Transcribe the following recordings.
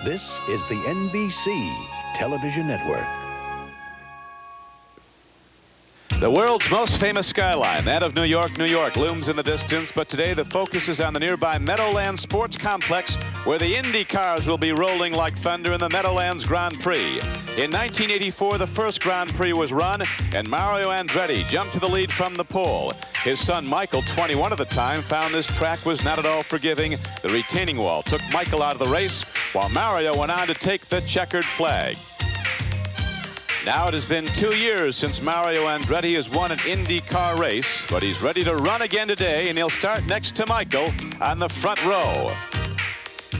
This is the NBC television network. The world's most famous skyline, that of New York, New York, looms in the distance, but today the focus is on the nearby Meadowlands Sports Complex, where the Indy cars will be rolling like thunder in the Meadowlands Grand Prix. In 1984, the first Grand Prix was run, and Mario Andretti jumped to the lead from the pole. His son Michael, 21 at the time, found this track was not at all forgiving. The retaining wall took Michael out of the race, while Mario went on to take the checkered flag. Now it has been 2 years since Mario Andretti has won an Indy car race, but he's ready to run again today, and he'll start next to Michael on the front row.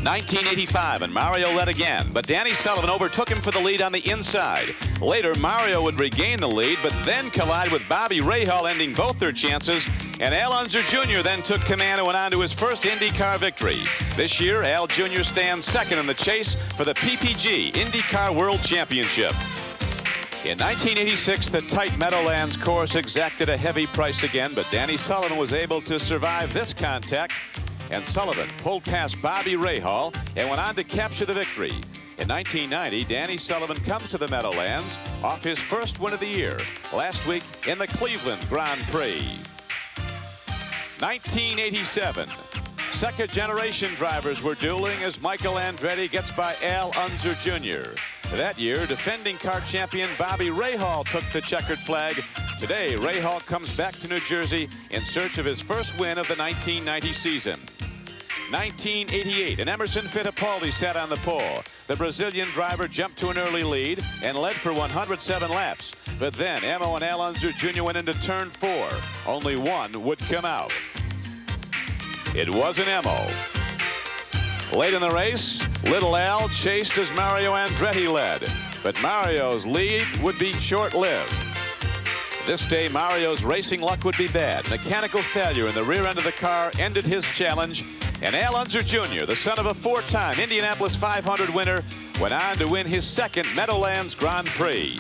1985, and Mario led again, but Danny Sullivan overtook him for the lead on the inside. Later, Mario would regain the lead, but then collide with Bobby Rahal, ending both their chances, and Al Unser Jr. then took command and went on to his first IndyCar victory. This year, Al Jr. stands second in the chase for the PPG IndyCar World Championship. In 1986, the tight Meadowlands course exacted a heavy price again, but Danny Sullivan was able to survive this contact, and Sullivan pulled past Bobby Rahal and went on to capture the victory. In 1990, Danny Sullivan comes to the Meadowlands off his first win of the year last week in the Cleveland Grand Prix. 1987, second-generation drivers were dueling as Michael Andretti gets by Al Unser Jr. That year, defending car champion Bobby Rahal took the checkered flag. Today, Rahal comes back to New Jersey in search of his first win of the 1990 season. 1988, and Emerson Fittipaldi sat on the pole. The Brazilian driver jumped to an early lead and led for 107 laps. But then Emo and Al Unser Jr. went into turn 4. Only one would come out. It wasn't Emo. Late in the race, Little Al chased as Mario Andretti led, but Mario's lead would be short-lived. This day, Mario's racing luck would be bad. Mechanical failure in the rear end of the car ended his challenge, and Al Unser Jr., the son of a 4-time Indianapolis 500 winner, went on to win his second Meadowlands Grand Prix.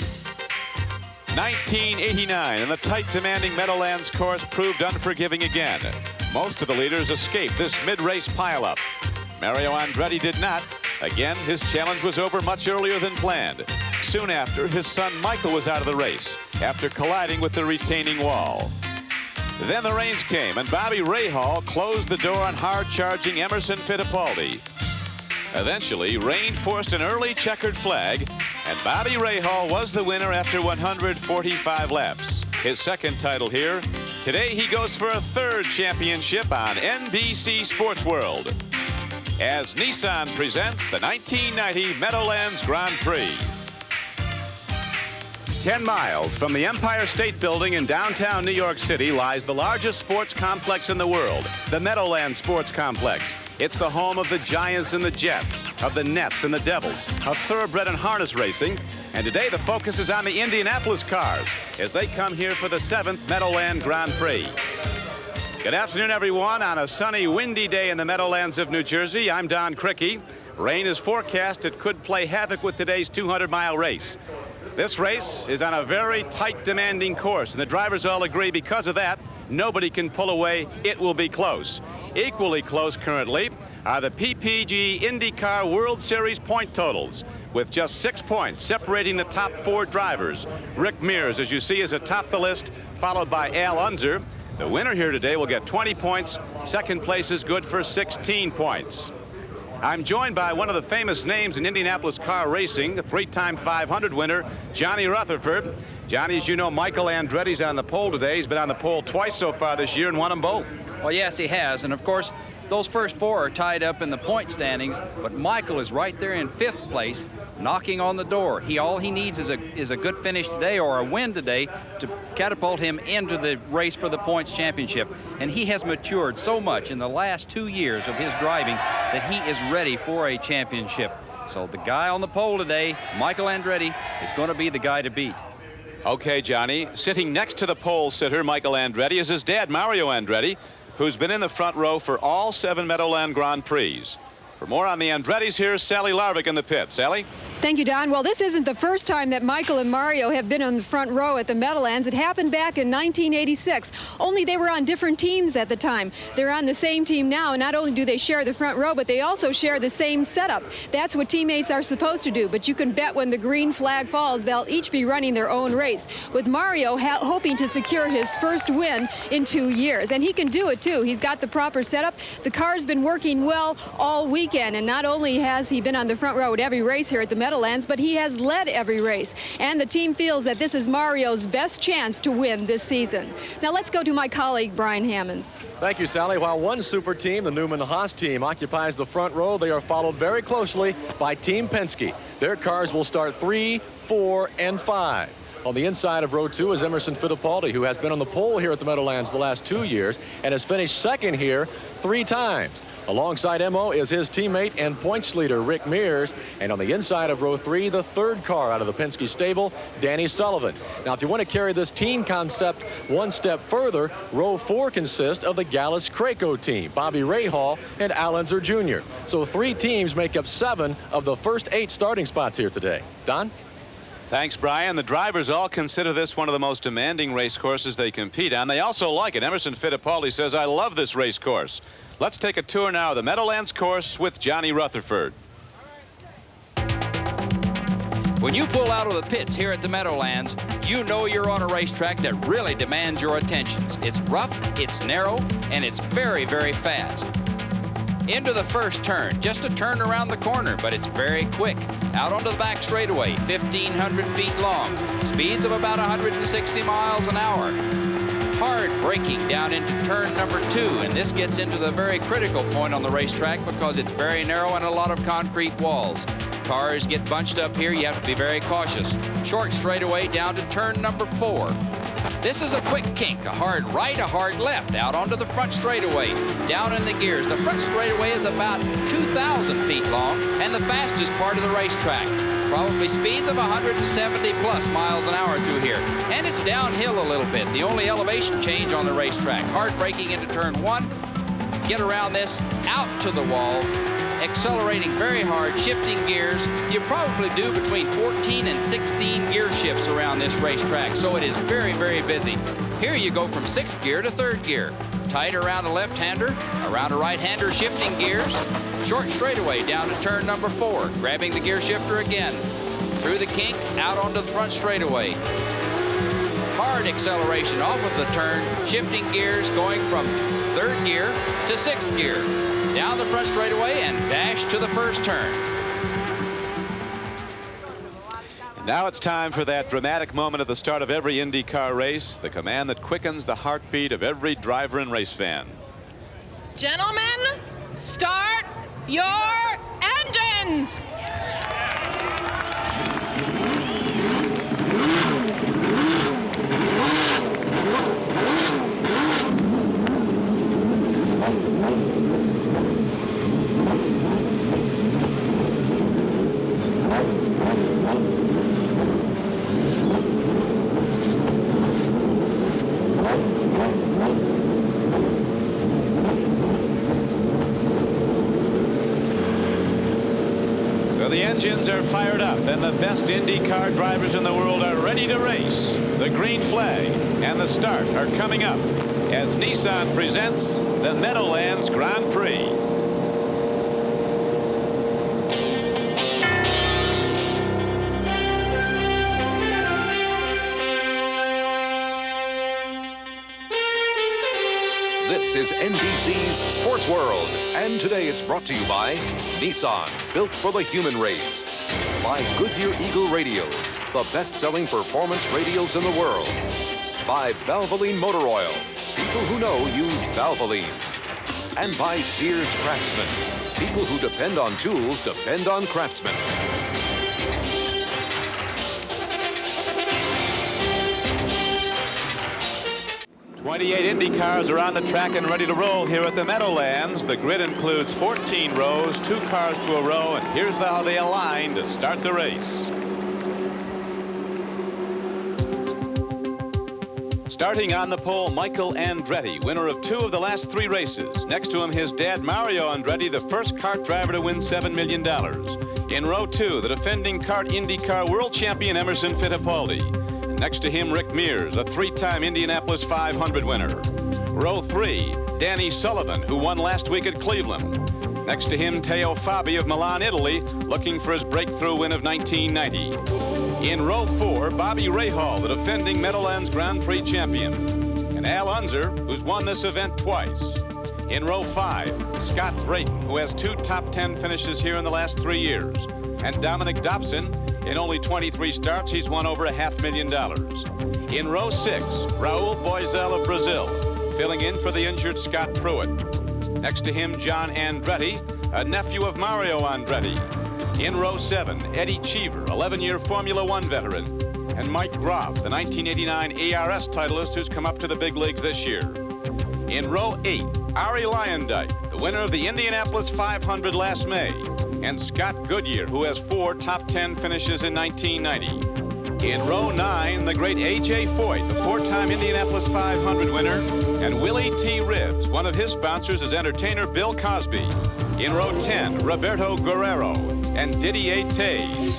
1989, and the tight, demanding Meadowlands course proved unforgiving again. Most of the leaders escaped this mid-race pileup. Mario Andretti did not. Again, his challenge was over much earlier than planned. Soon after, his son Michael was out of the race after colliding with the retaining wall. Then the rains came, and Bobby Rahal closed the door on hard-charging Emerson Fittipaldi. Eventually, rain forced an early checkered flag, and Bobby Rahal was the winner after 145 laps. His second title here. Today, he goes for a third championship on NBC Sports World, as Nissan presents the 1990 Meadowlands Grand Prix. 10 miles from the Empire State Building in downtown New York City lies the largest sports complex in the world, the Meadowlands Sports Complex. It's the home of the Giants and the Jets, of the Nets and the Devils, of thoroughbred and harness racing. And today the focus is on the Indianapolis cars as they come here for the 7th Meadowlands Grand Prix. Good afternoon, everyone. On a sunny, windy day in the Meadowlands of New Jersey, I'm Don Crickey. Rain is forecast. It could play havoc with today's 200-mile race. This race is on a very tight, demanding course, and the drivers all agree because of that, nobody can pull away. It will be close. Equally close currently are the PPG IndyCar World Series point totals, with just 6 points separating the top 4 drivers. Rick Mears, as you see, is atop the list, followed by Al Unser. The winner here today will get 20 points. Second place is good for 16 points. I'm joined by one of the famous names in Indianapolis car racing, the 3-time 500 winner, Johnny Rutherford. Johnny, as you know, Michael Andretti's on the pole today. He's been on the pole twice so far this year and won them both. Well, yes, he has. And, of course, those first 4 are tied up in the point standings, but Michael is right there in 5th place, knocking on the door. All he needs is a good finish today or a win today to catapult him into the race for the points championship. And he has matured so much in the last 2 years of his driving that he is ready for a championship. So the guy on the pole today, Michael Andretti, is going to be the guy to beat. Okay, Johnny. Sitting next to the pole sitter, Michael Andretti, is his dad, Mario Andretti, who's been in the front row for all 7 Meadowlands Grand Prix. For more on the Andrettis, here's Sally Larvick in the pit. Sally? Thank you, Don. Well, this isn't the first time that Michael and Mario have been on the front row at the Meadowlands. It happened back in 1986, only they were on different teams at the time. They're on the same team now, and not only do they share the front row, but they also share the same setup. That's what teammates are supposed to do, but you can bet when the green flag falls, they'll each be running their own race, with Mario hoping to secure his first win in 2 years. And he can do it, too. He's got the proper setup. The car's been working well all weekend, and not only has he been on the front row at every race here at the Meadowlands, but he has led every race. And the team feels that this is Mario's best chance to win this season. Now let's go to my colleague, Brian Hammonds. Thank you, Sally. While one super team, the Newman-Haas team, occupies the front row, they are followed very closely by Team Penske. Their cars will start 3, 4, and 5. On the inside of row 2 is Emerson Fittipaldi, who has been on the pole here at the Meadowlands the last 2 years and has finished second here 3 times. Alongside Emo is his teammate and points leader, Rick Mears. And on the inside of row 3, the third car out of the Penske stable, Danny Sullivan. Now, if you want to carry this team concept one step further, row 4 consists of the Gallus-Craco team, Bobby Rahal and Allenzer Jr. So 3 teams make up 7 of the first 8 starting spots here today. Don? Thanks, Brian. The drivers all consider this one of the most demanding race courses they compete on. They also like it. Emerson Fittipaldi says, "I love this race course." Let's take a tour now of the Meadowlands course with Johnny Rutherford. When you pull out of the pits here at the Meadowlands, you know you're on a racetrack that really demands your attention. It's rough, it's narrow, and it's very, very fast. Into the first turn, just a turn around the corner, but it's very quick. Out onto the back straightaway, 1,500 feet long, speeds of about 160 miles an hour. Hard braking down into turn number 2, and this gets into the very critical point on the racetrack because it's very narrow and a lot of concrete walls. Cars get bunched up here, you have to be very cautious. Short straightaway down to turn number 4. This is a quick kink, a hard right, a hard left, out onto the front straightaway, down in the gears. The front straightaway is about 2,000 feet long and the fastest part of the racetrack. Probably speeds of 170 plus miles an hour through here. And it's downhill a little bit, the only elevation change on the racetrack. Hard braking into turn 1, get around this, out to the wall, accelerating very hard, shifting gears. You probably do between 14 and 16 gear shifts around this racetrack, so it is very, very busy. Here you go from 6th gear to 3rd gear. Tight around a left-hander, around a right-hander, shifting gears. Short straightaway down to turn number 4, grabbing the gear shifter again. Through the kink, out onto the front straightaway. Hard acceleration off of the turn, shifting gears, going from 3rd gear to 6th gear. Down the front straightaway and dash to the first turn. Now it's time for that dramatic moment at the start of every IndyCar race, the command that quickens the heartbeat of every driver and race fan. Gentlemen, start your engines! The engines are fired up and the best IndyCar drivers in the world are ready to race. The green flag and the start are coming up as Nissan presents the Meadowlands Grand Prix. This is NBC's Sports World, and today it's brought to you by Nissan, built for the human race. By Goodyear Eagle Radios, the best-selling performance radios in the world. By Valvoline Motor Oil, people who know use Valvoline. And by Sears Craftsman, people who depend on tools depend on craftsmen. 28 Indy cars are on the track and ready to roll here at the Meadowlands. The grid includes 14 rows, 2 cars to a row, and here's how they align to start the race. Starting on the pole, Michael Andretti, winner of 2 of the last 3 races. Next to him, his dad, Mario Andretti, the first kart driver to win $7 million. In row 2, the defending kart IndyCar world champion Emerson Fittipaldi. Next to him, Rick Mears, a 3-time Indianapolis 500 winner. Row 3, Danny Sullivan, who won last week at Cleveland. Next to him, Teo Fabi of Milan, Italy, looking for his breakthrough win of 1990. In row 4, Bobby Rahal, the defending Meadowlands Grand Prix champion. And Al Unser, who's won this event twice. In row 5, Scott Brayton, who has 2 top 10 finishes here in the last 3 years. And Dominic Dobson, in only 23 starts, he's won over $500,000. In row 6, Raul Boisel of Brazil, filling in for the injured Scott Pruitt. Next to him, John Andretti, a nephew of Mario Andretti. In row 7, Eddie Cheever, 11-year Formula One veteran. And Mike Groff, the 1989 ARS titleist who's come up to the big leagues this year. In row 8, Arie Luyendyk, the winner of the Indianapolis 500 last May. And Scott Goodyear, who has 4 top 10 finishes in 1990. In row 9, the great A.J. Foyt, the 4-time Indianapolis 500 winner. And Willie T. Ribbs, one of his sponsors is entertainer Bill Cosby. In row 10, Roberto Guerrero and Didier Tays.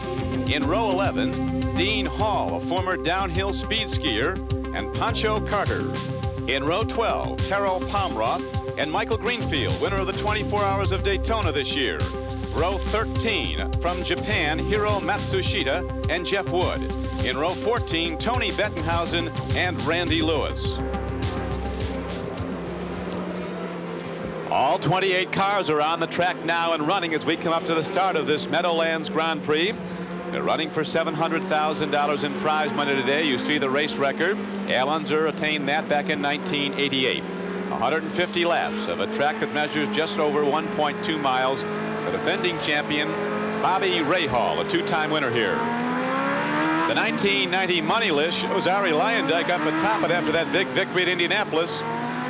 In row 11, Dean Hall, a former downhill speed skier, and Pancho Carter. In row 12, Terrell Pomroth and Michael Greenfield, winner of the 24 Hours of Daytona this year. Row 13, from Japan, Hiro Matsushita and Jeff Wood. In row 14, Tony Bettenhausen and Randy Lewis. All 28 cars are on the track now and running as we come up to the start of this Meadowlands Grand Prix. They're running for $700,000 in prize money today. You see the race record. Al Unser attained that back in 1988. 150 laps of a track that measures just over 1.2 miles. The defending champion, Bobby Rahal, a 2-time winner here. The 1990 money list shows Arie Luyendyk up atop it after that big victory at Indianapolis.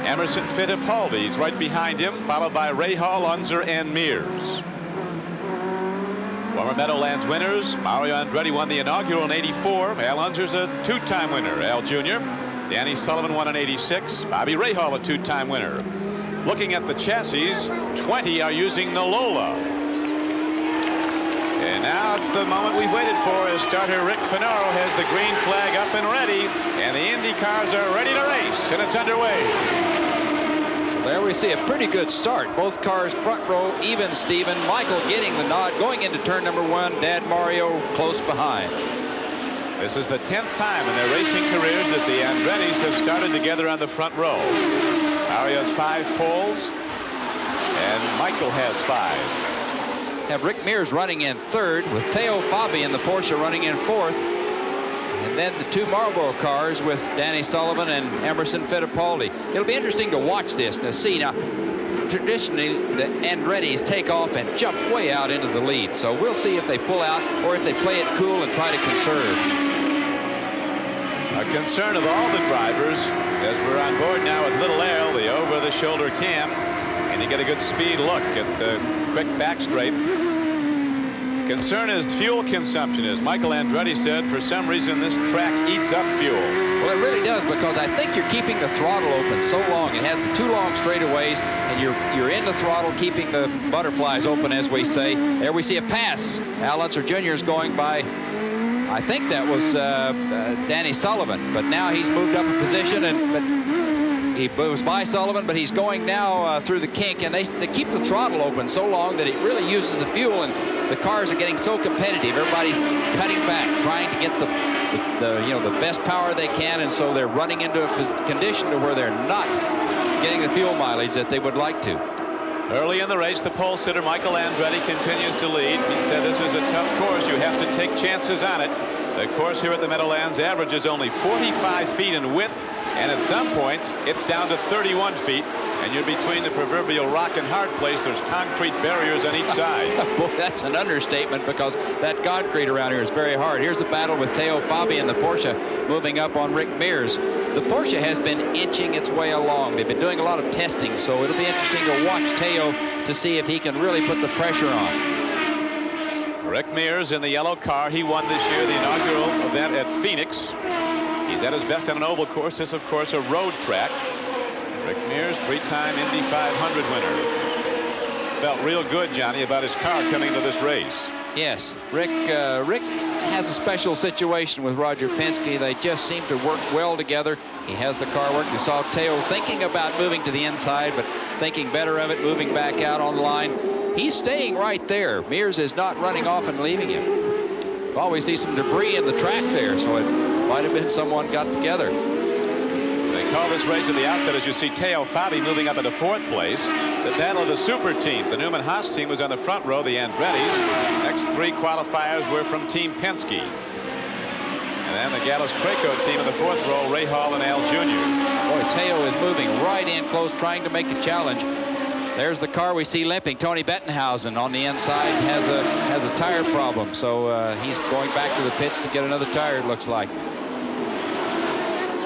Emerson Fittipaldi is right behind him, followed by Rahal, Unser, and Mears. Former Meadowlands winners, Mario Andretti won the inaugural in '84. Al Unser's a 2-time winner, Al Jr. Danny Sullivan won in '86. Bobby Rahal, a 2-time winner. Looking at the chassis, 20 are using the Lola. And now it's the moment we've waited for as starter Rick Finaro has the green flag up and ready. And the Indy cars are ready to race, and it's underway. There we see a pretty good start. Both cars front row, even Steven. Michael getting the nod, going into turn number 1. Dad Mario close behind. This is the 10th time in their racing careers that the Andrettis have started together on the front row. Mario has 5 poles, and Michael has 5. Have Rick Mears running in 3rd, with Teo Fabi in the Porsche running in 4th. And then the 2 Marlboro cars with Danny Sullivan and Emerson Fittipaldi. It'll be interesting to watch this and to see. Now, traditionally, the Andrettis take off and jump way out into the lead. So we'll see if they pull out or if they play it cool and try to conserve. A concern of all the drivers, as we're on board now with Little Al, the over-the-shoulder cam, and you get a good speed look at the quick back straight. Concern is fuel consumption. As Michael Andretti said, for some reason this track eats up fuel. Well, it really does, because I think you're keeping the throttle open so long. It has the 2 long straightaways, and you're in the throttle, keeping the butterflies open, as we say. There we see a pass. Al Unser Jr. is going by, I think that was Danny Sullivan, but now he's moved up a position, but he moves by Sullivan, but he's going now through the kink, and they keep the throttle open so long that it really uses the fuel, and the cars are getting so competitive. Everybody's cutting back, trying to get the best power they can, and so they're running into a condition to where they're not getting the fuel mileage that they would like to. Early in the race, the pole sitter Michael Andretti continues to lead. He said this is a tough course. You have to take chances on it. The course here at the Meadowlands averages only 45 feet in width, and at some points it's down to 31 feet. And you're between the proverbial rock and hard place. There's concrete barriers on each side. Boy, that's an understatement, because that concrete around here is very hard. Here's a battle with Teo Fabi and the Porsche moving up on Rick Mears. The Porsche has been inching its way along. They've been doing a lot of testing, so it'll be interesting to watch Teo to see if he can really put the pressure on. Rick Mears in the yellow car. He won this year the inaugural event at Phoenix. He's at his best on an oval course. This, of course, a road track. Rick Mears, 3-time Indy 500 winner. Felt real good, Johnny, about his car coming to this race. Yes, Rick has a special situation with Roger Penske. They just seem to work well together. He has the car work. You saw Teo thinking about moving to the inside, but thinking better of it, moving back out on the line. He's staying right there. Mears is not running off and leaving him. You always see some debris in the track there, so it might have been someone got together. They call this race at the outset as you see Teo Fabi moving up into 4th place. The battle of the super teams. The Newman Haas team was on the front row, the Andretti's. Next 3 qualifiers were from Team Penske. And then the Gallus-Craco team in the 4th row, Rahal and Al Jr. Boy, Teo is moving right in close, trying to make a challenge. There's the car we see limping. Tony Bettenhausen on the inside has a tire problem, so he's going back to the pits to get another tire, it looks like.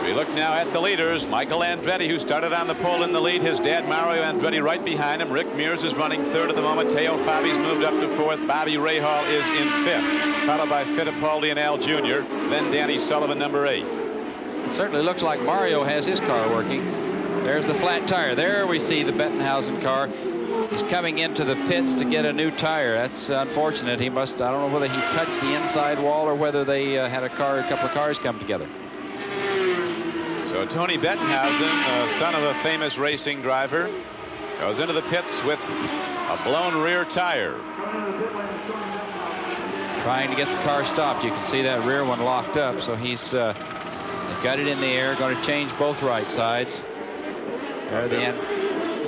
We look now at the leaders. Michael Andretti, who started on the pole in the lead. His dad, Mario Andretti, right behind him. Rick Mears is running 3rd at the moment. Teo Fabi's moved up to 4th. Bobby Rahal is in 5th, followed by Fittipaldi and Al Jr. Then Danny Sullivan, number 8. It certainly looks like Mario has his car working. There's the flat tire. There we see the Bettenhausen car. He's coming into the pits to get a new tire. That's unfortunate. He must, I don't know whether he touched the inside wall or whether they had a couple of cars come together. So Tony Bettenhausen, son of a famous racing driver, goes into the pits with a blown rear tire. Trying to get the car stopped. You can see that rear one locked up, so he's got it in the air, going to change both right sides. There are the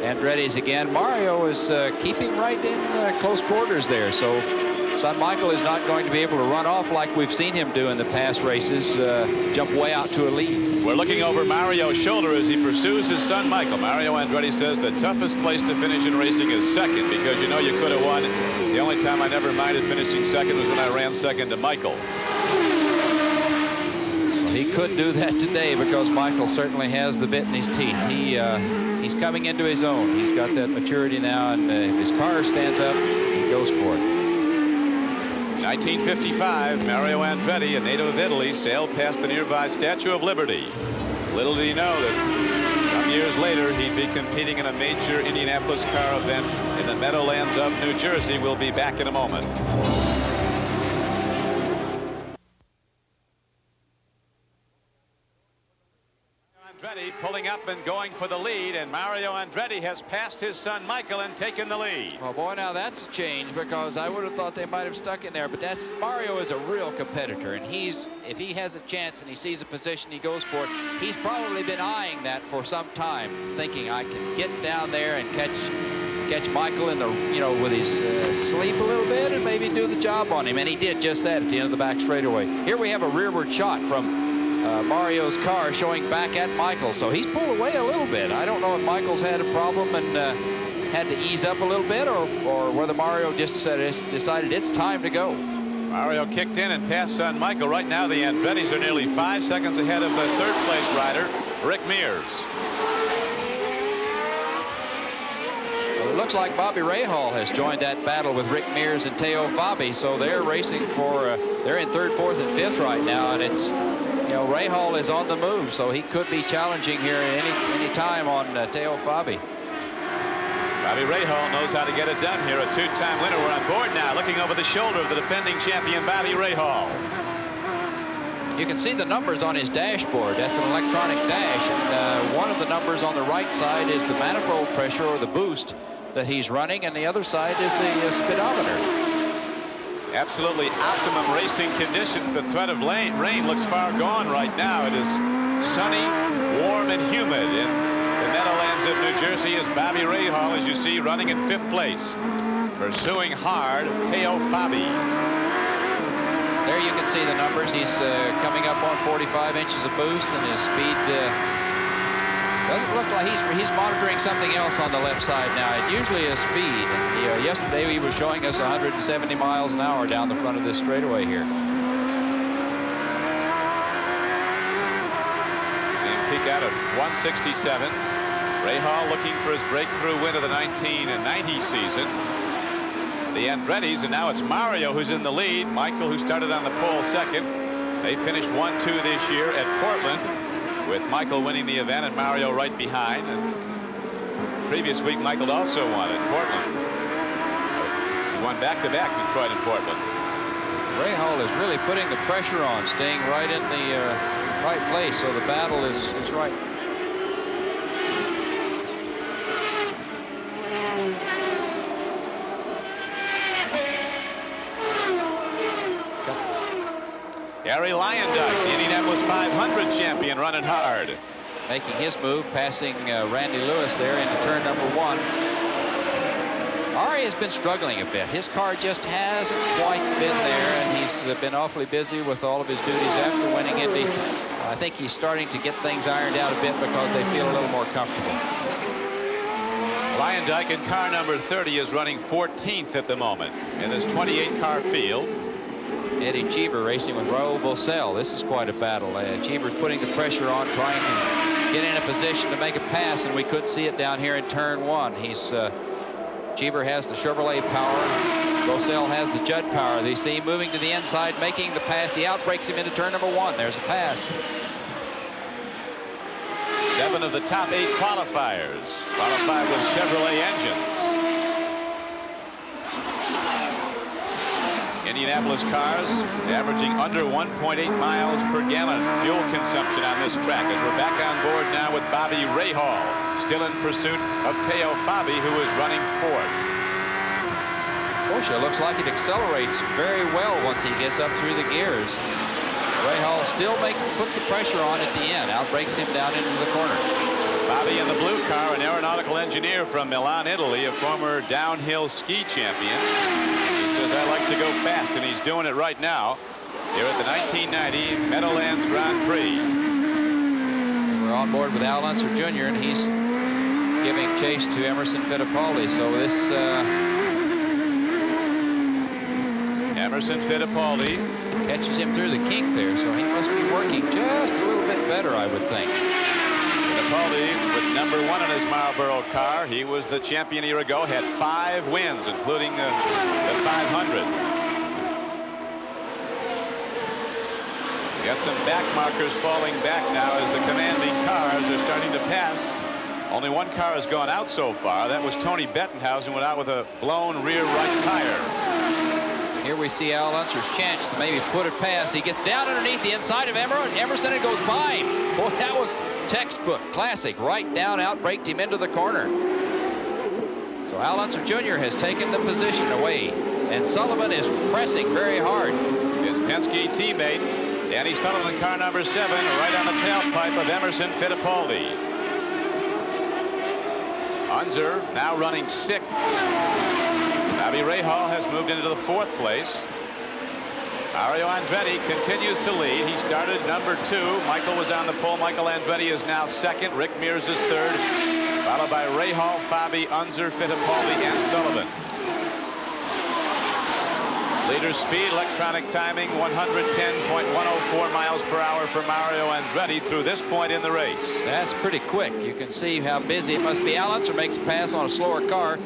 Andretti's again. Mario is keeping right in close quarters there, so son Michael is not going to be able to run off like we've seen him do in the past races, jump way out to a lead. We're looking over Mario's shoulder as he pursues his son Michael. Mario Andretti says the toughest place to finish in racing is 2nd, because you know you could have won. The only time I never minded finishing 2nd was when I ran 2nd to Michael. Well, he could do that today because Michael certainly has the bit in his teeth. He's coming into his own. He's got that maturity now, and if his car stands up, he goes for it. 1955, Mario Andretti, a native of Italy, sailed past the nearby Statue of Liberty. Little did he know that some years later he'd be competing in a major Indianapolis car event in the Meadowlands of New Jersey. We'll be back in a moment. Andretti pulling up and going for the lead, and Mario Andretti has passed his son Michael and taken the lead. Well, boy, now that's a change, because I would have thought they might have stuck in there, but Mario is a real competitor, and if he has a chance and he sees a position, he goes for it. He's probably been eyeing that for some time, thinking I can get down there and catch Michael in the, with his sleep a little bit and maybe do the job on him, and he did just that at the end of the back straightaway. Here we have a rearward shot from Mario's car showing back at Michael, so he's pulled away a little bit. I don't know if Michael's had a problem and had to ease up a little bit, or whether Mario just decided it's time to go. Mario kicked in and passed son Michael. Right now the Andretti's are nearly 5 seconds ahead of the 3rd place rider, Rick Mears. Well, it looks like Bobby Rahal has joined that battle with Rick Mears and Teo Fabi, so they're racing for they're in 3rd, 4th, and 5th right now, and it's Rahal is on the move, so he could be challenging here at any time on Teo Fabi. Bobby Rahal knows how to get it done here. A 2-time winner. We're on board now, looking over the shoulder of the defending champion, Bobby Rahal. You can see the numbers on his dashboard. That's an electronic dash, and one of the numbers on the right side is the manifold pressure, or the boost, that he's running, and the other side is the speedometer. Absolutely optimum racing conditions. The threat of rain looks far gone right now. It is sunny, warm, and humid in the Meadowlands of New Jersey as Bobby Rahal, as you see, running in 5th place. Pursuing hard, Teo Fabi. There you can see the numbers. He's coming up on 45 inches of boost, and his speed doesn't look like he's monitoring something else on the left side now. It usually is speed. And yesterday he was showing us 170 miles an hour down the front of this straightaway here. See him peak out at 167. Rahal looking for his breakthrough win of the 1990 season. The Andretti's, and now it's Mario who's in the lead. Michael, who started on the pole 2nd. They finished 1-2 this year at Portland, with Michael winning the event and Mario right behind. And previous week, Michael also won at Portland. So won back-to-back Detroit and Portland. Rahal is really putting the pressure on, staying right in the right place, so the battle is right. Gary Lyondike, the Indianapolis 500 champion, running hard. Making his move, passing Randy Lewis there into turn number 1. Ari has been struggling a bit. His car just hasn't quite been there, and he's been awfully busy with all of his duties after winning Indy. I think he's starting to get things ironed out a bit because they feel a little more comfortable. Lyondike in car number 30 is running 14th at the moment in this 28-car field. Eddie Cheever racing with Raul Bocel. This is quite a battle. Cheever's putting the pressure on, trying to get in a position to make a pass, and we could see it down here in turn 1. Cheever has the Chevrolet power. Bocel has the Judd power. They see him moving to the inside, making the pass. He outbreaks him into turn number 1. There's a pass. 7 of the top 8 qualifiers qualify with Chevrolet engines. Indianapolis cars averaging under 1.8 miles per gallon fuel consumption on this track, as we're back on board now with Bobby Rahal, still in pursuit of Teo Fabi, who is running 4th. Porsche looks like it accelerates very well once he gets up through the gears. Rahal still puts the pressure on at the end, outbreaks him down into the corner. Bobby in the blue car, an aeronautical engineer from Milan, Italy, a former downhill ski champion. Says, I like to go fast, and he's doing it right now here at the 1990 Meadowlands Grand Prix. We're on board with Al Unser Jr., and he's giving chase to Emerson Fittipaldi. So this Emerson Fittipaldi catches him through the kink there, so he must be working just a little bit better, I would think. Fittipaldi with number 1 on his Marlboro car. He was the champion a year ago, had 5 wins, including the 500. We got some back markers falling back now as the commanding cars are starting to pass. Only one car has gone out so far. That was Tony Bettenhausen, went out with a blown rear right tire. Here we see Al Unser's chance to maybe put it past. He gets down underneath the inside of Emerson and goes by him. Boy, that was textbook, classic. Right down, outbraked him into the corner. So Al Unser Jr. has taken the position away, and Sullivan is pressing very hard. His Penske teammate, Danny Sullivan, car number 7, right on the tailpipe of Emerson Fittipaldi. Unser now running 6th. Bobby Rahal has moved into the 4th place. Mario Andretti continues to lead. He started number 2. Michael was on the pole. Michael Andretti is now 2nd. Rick Mears is 3rd, followed by Rahal, Fabi, Unser, Fittipaldi, and Sullivan. Leader speed, electronic timing, 110.104 miles per hour for Mario Andretti through this point in the race. That's pretty quick. You can see how busy it must be. Al Unser makes a pass on a slower car.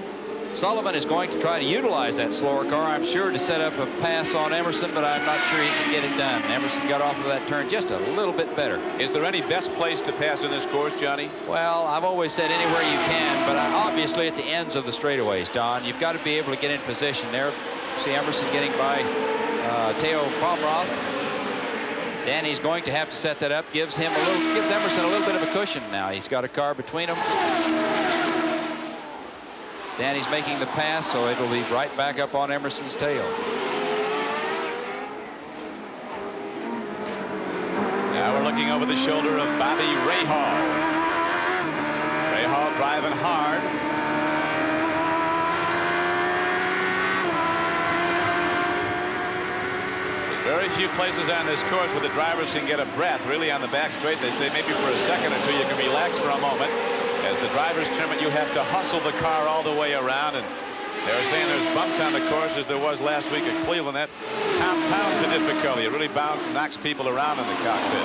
Sullivan is going to try to utilize that slower car, I'm sure, to set up a pass on Emerson, but I'm not sure he can get it done. Emerson got off of that turn just a little bit better. Is there any best place to pass in this course, Johnny? Well, I've always said anywhere you can, but obviously at the ends of the straightaways, Don. You've got to be able to get in position there. See Emerson getting by Teo Pomeroy. Danny's going to have to set that up. Gives Emerson a little bit of a cushion now. He's got a car between them. Danny's making the pass, so it'll be right back up on Emerson's tail. Now we're looking over the shoulder of Bobby Rahal. Rahal driving hard. There's very few places on this course where the drivers can get a breath. Really, on the back straight, they say maybe for a second or two you can relax for a moment. As the drivers trim it, you have to hustle the car all the way around, and they're saying there's bumps on the course as there was last week at Cleveland. That compounds the difficulty. It really knocks people around in the cockpit.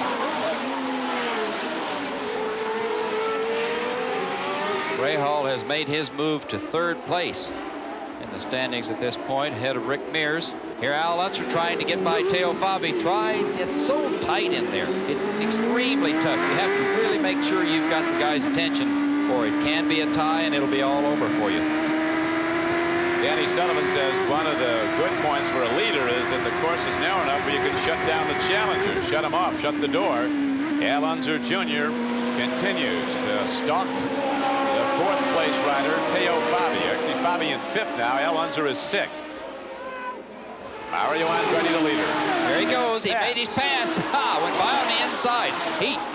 Rahal has made his move to 3rd place in the standings at this point, ahead of Rick Mears. Here Al Unser trying to get by Teo Fabi. It's so tight in there. It's extremely tough. You have to really make sure you've got the guy's attention, or it can be a tie and it'll be all over for you. Danny Sullivan says one of the good points for a leader is that the course is narrow enough where you can shut down the challengers, shut them off, shut the door. Al Unser Jr. continues to stalk the fourth place rider, Teo Fabi. Actually, Fabi in fifth now. Al Unser is sixth. Mario Andretti, the leader. There he goes. He made his pass. Went by on the inside.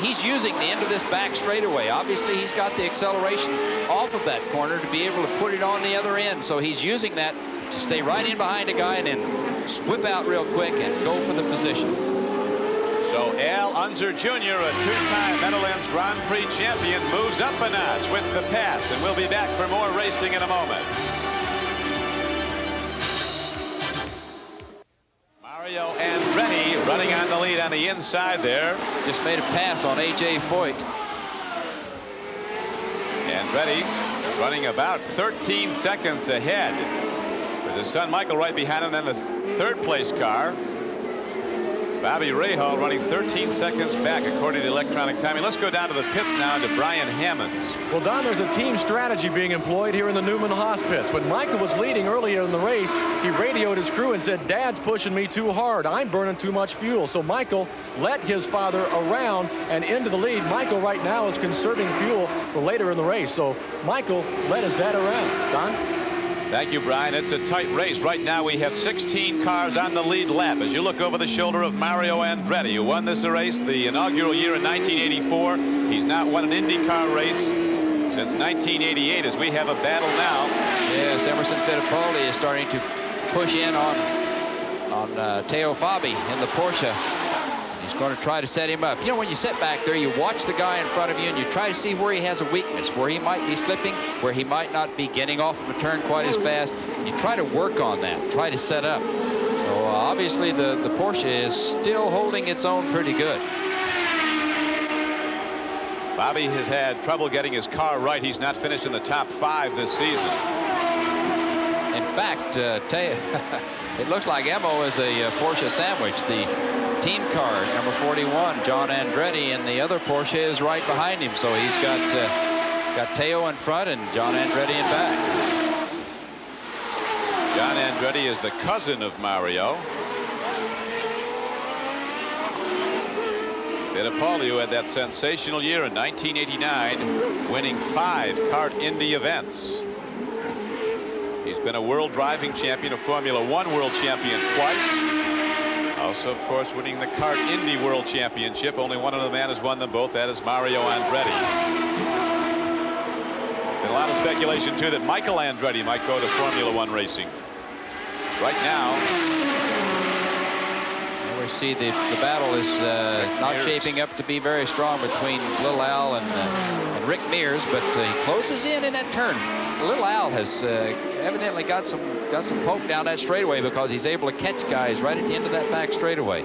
He's using the end of this back straightaway. Obviously, he's got the acceleration off of that corner to be able to put it on the other end. So he's using that to stay right in behind a guy and then whip out real quick and go for the position. So Al Unser Jr., a two-time Meadowlands Grand Prix champion, moves up a notch with the pass, and we'll be back for more racing in a moment. Mario Andretti running on the lead on the inside there. Just made a pass on A.J. Foyt. Andretti running about 13 seconds ahead with his son Michael right behind him. Then the third place car, Bobby Rahal, running 13 seconds back according to the electronic timing. Let's go down to the pits now to Brian Hammonds. Well, Don, there's a team strategy being employed here in the Newman Haas pits. When Michael was leading earlier in the race, he radioed his crew and said, "Dad's pushing me too hard. I'm burning too much fuel." So Michael let his father around and into the lead. Michael right now is conserving fuel for later in the race. So Michael let his dad around. Don? Thank you, Brian. It's a tight race. Right now we have 16 cars on the lead lap. As you look over the shoulder of Mario Andretti, who won this race the inaugural year in 1984. He's not won an IndyCar race since 1988, as we have a battle now. Yes, Emerson Fittipaldi is starting to push in on Teo Fabi in the Porsche. He's going to try to set him up. You know, when you sit back there, you watch the guy in front of you and you try to see where he has a weakness, where he might be slipping, where he might not be getting off of a turn quite as fast. You try to work on that, try to set up. So obviously the Porsche is still holding its own pretty good. Bobby has had trouble getting his car right. He's not finished in the top 5 this season. In fact, it looks like Emo is a Porsche sandwich. The team car, number 41, John Andretti, and the other Porsche is right behind him. So he's got Teo in front and John Andretti in back. John Andretti is the cousin of Mario. Fittipaldi, who had that sensational year in 1989, winning 5 kart Indy events. He's been a world driving champion, a Formula 1 world champion twice. Also, of course, winning the kart Indy World Championship. Only one other man has won them both. That is Mario Andretti. Been a lot of speculation, too, that Michael Andretti might go to Formula 1 racing. Right now, we see the battle is not shaping up to be very strong between Little Al and Rick Mears, but he closes in that turn. Little Al has evidently got some poke down that straightaway because he's able to catch guys right at the end of that back straightaway.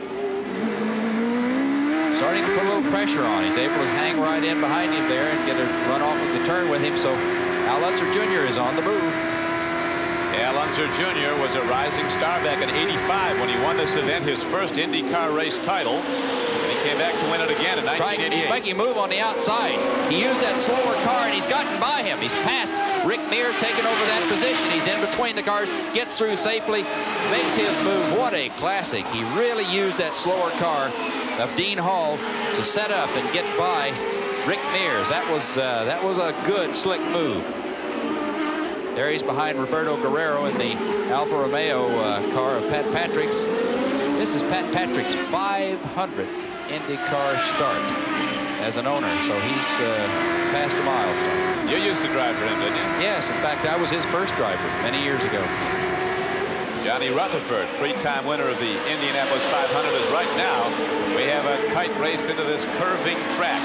Starting to put a little pressure on. He's able to hang right in behind him there and get a run off of the turn with him. So Al Unser Jr. is on the move. Al Unser Jr. was a rising star back in '85 when he won this event, his first IndyCar race title. And he came back to win it again in 1988. He's making a move on the outside. He used that slower car and he's gotten by him. He's passed Rick Mears, taking over that position. He's in between the cars, gets through safely, makes his move. What a classic. He really used that slower car of Dean Hall to set up and get by Rick Mears. That was a good, slick move. There he's behind Roberto Guerrero in the Alfa Romeo car of Pat Patrick's. This is Pat Patrick's 500th IndyCar start as an owner, so he's past a milestone. You used to drive for him, didn't you? Yes, in fact, I was his first driver many years ago. Johnny Rutherford, 3-time winner of the Indianapolis 500, is right now. We have a tight race into this curving track.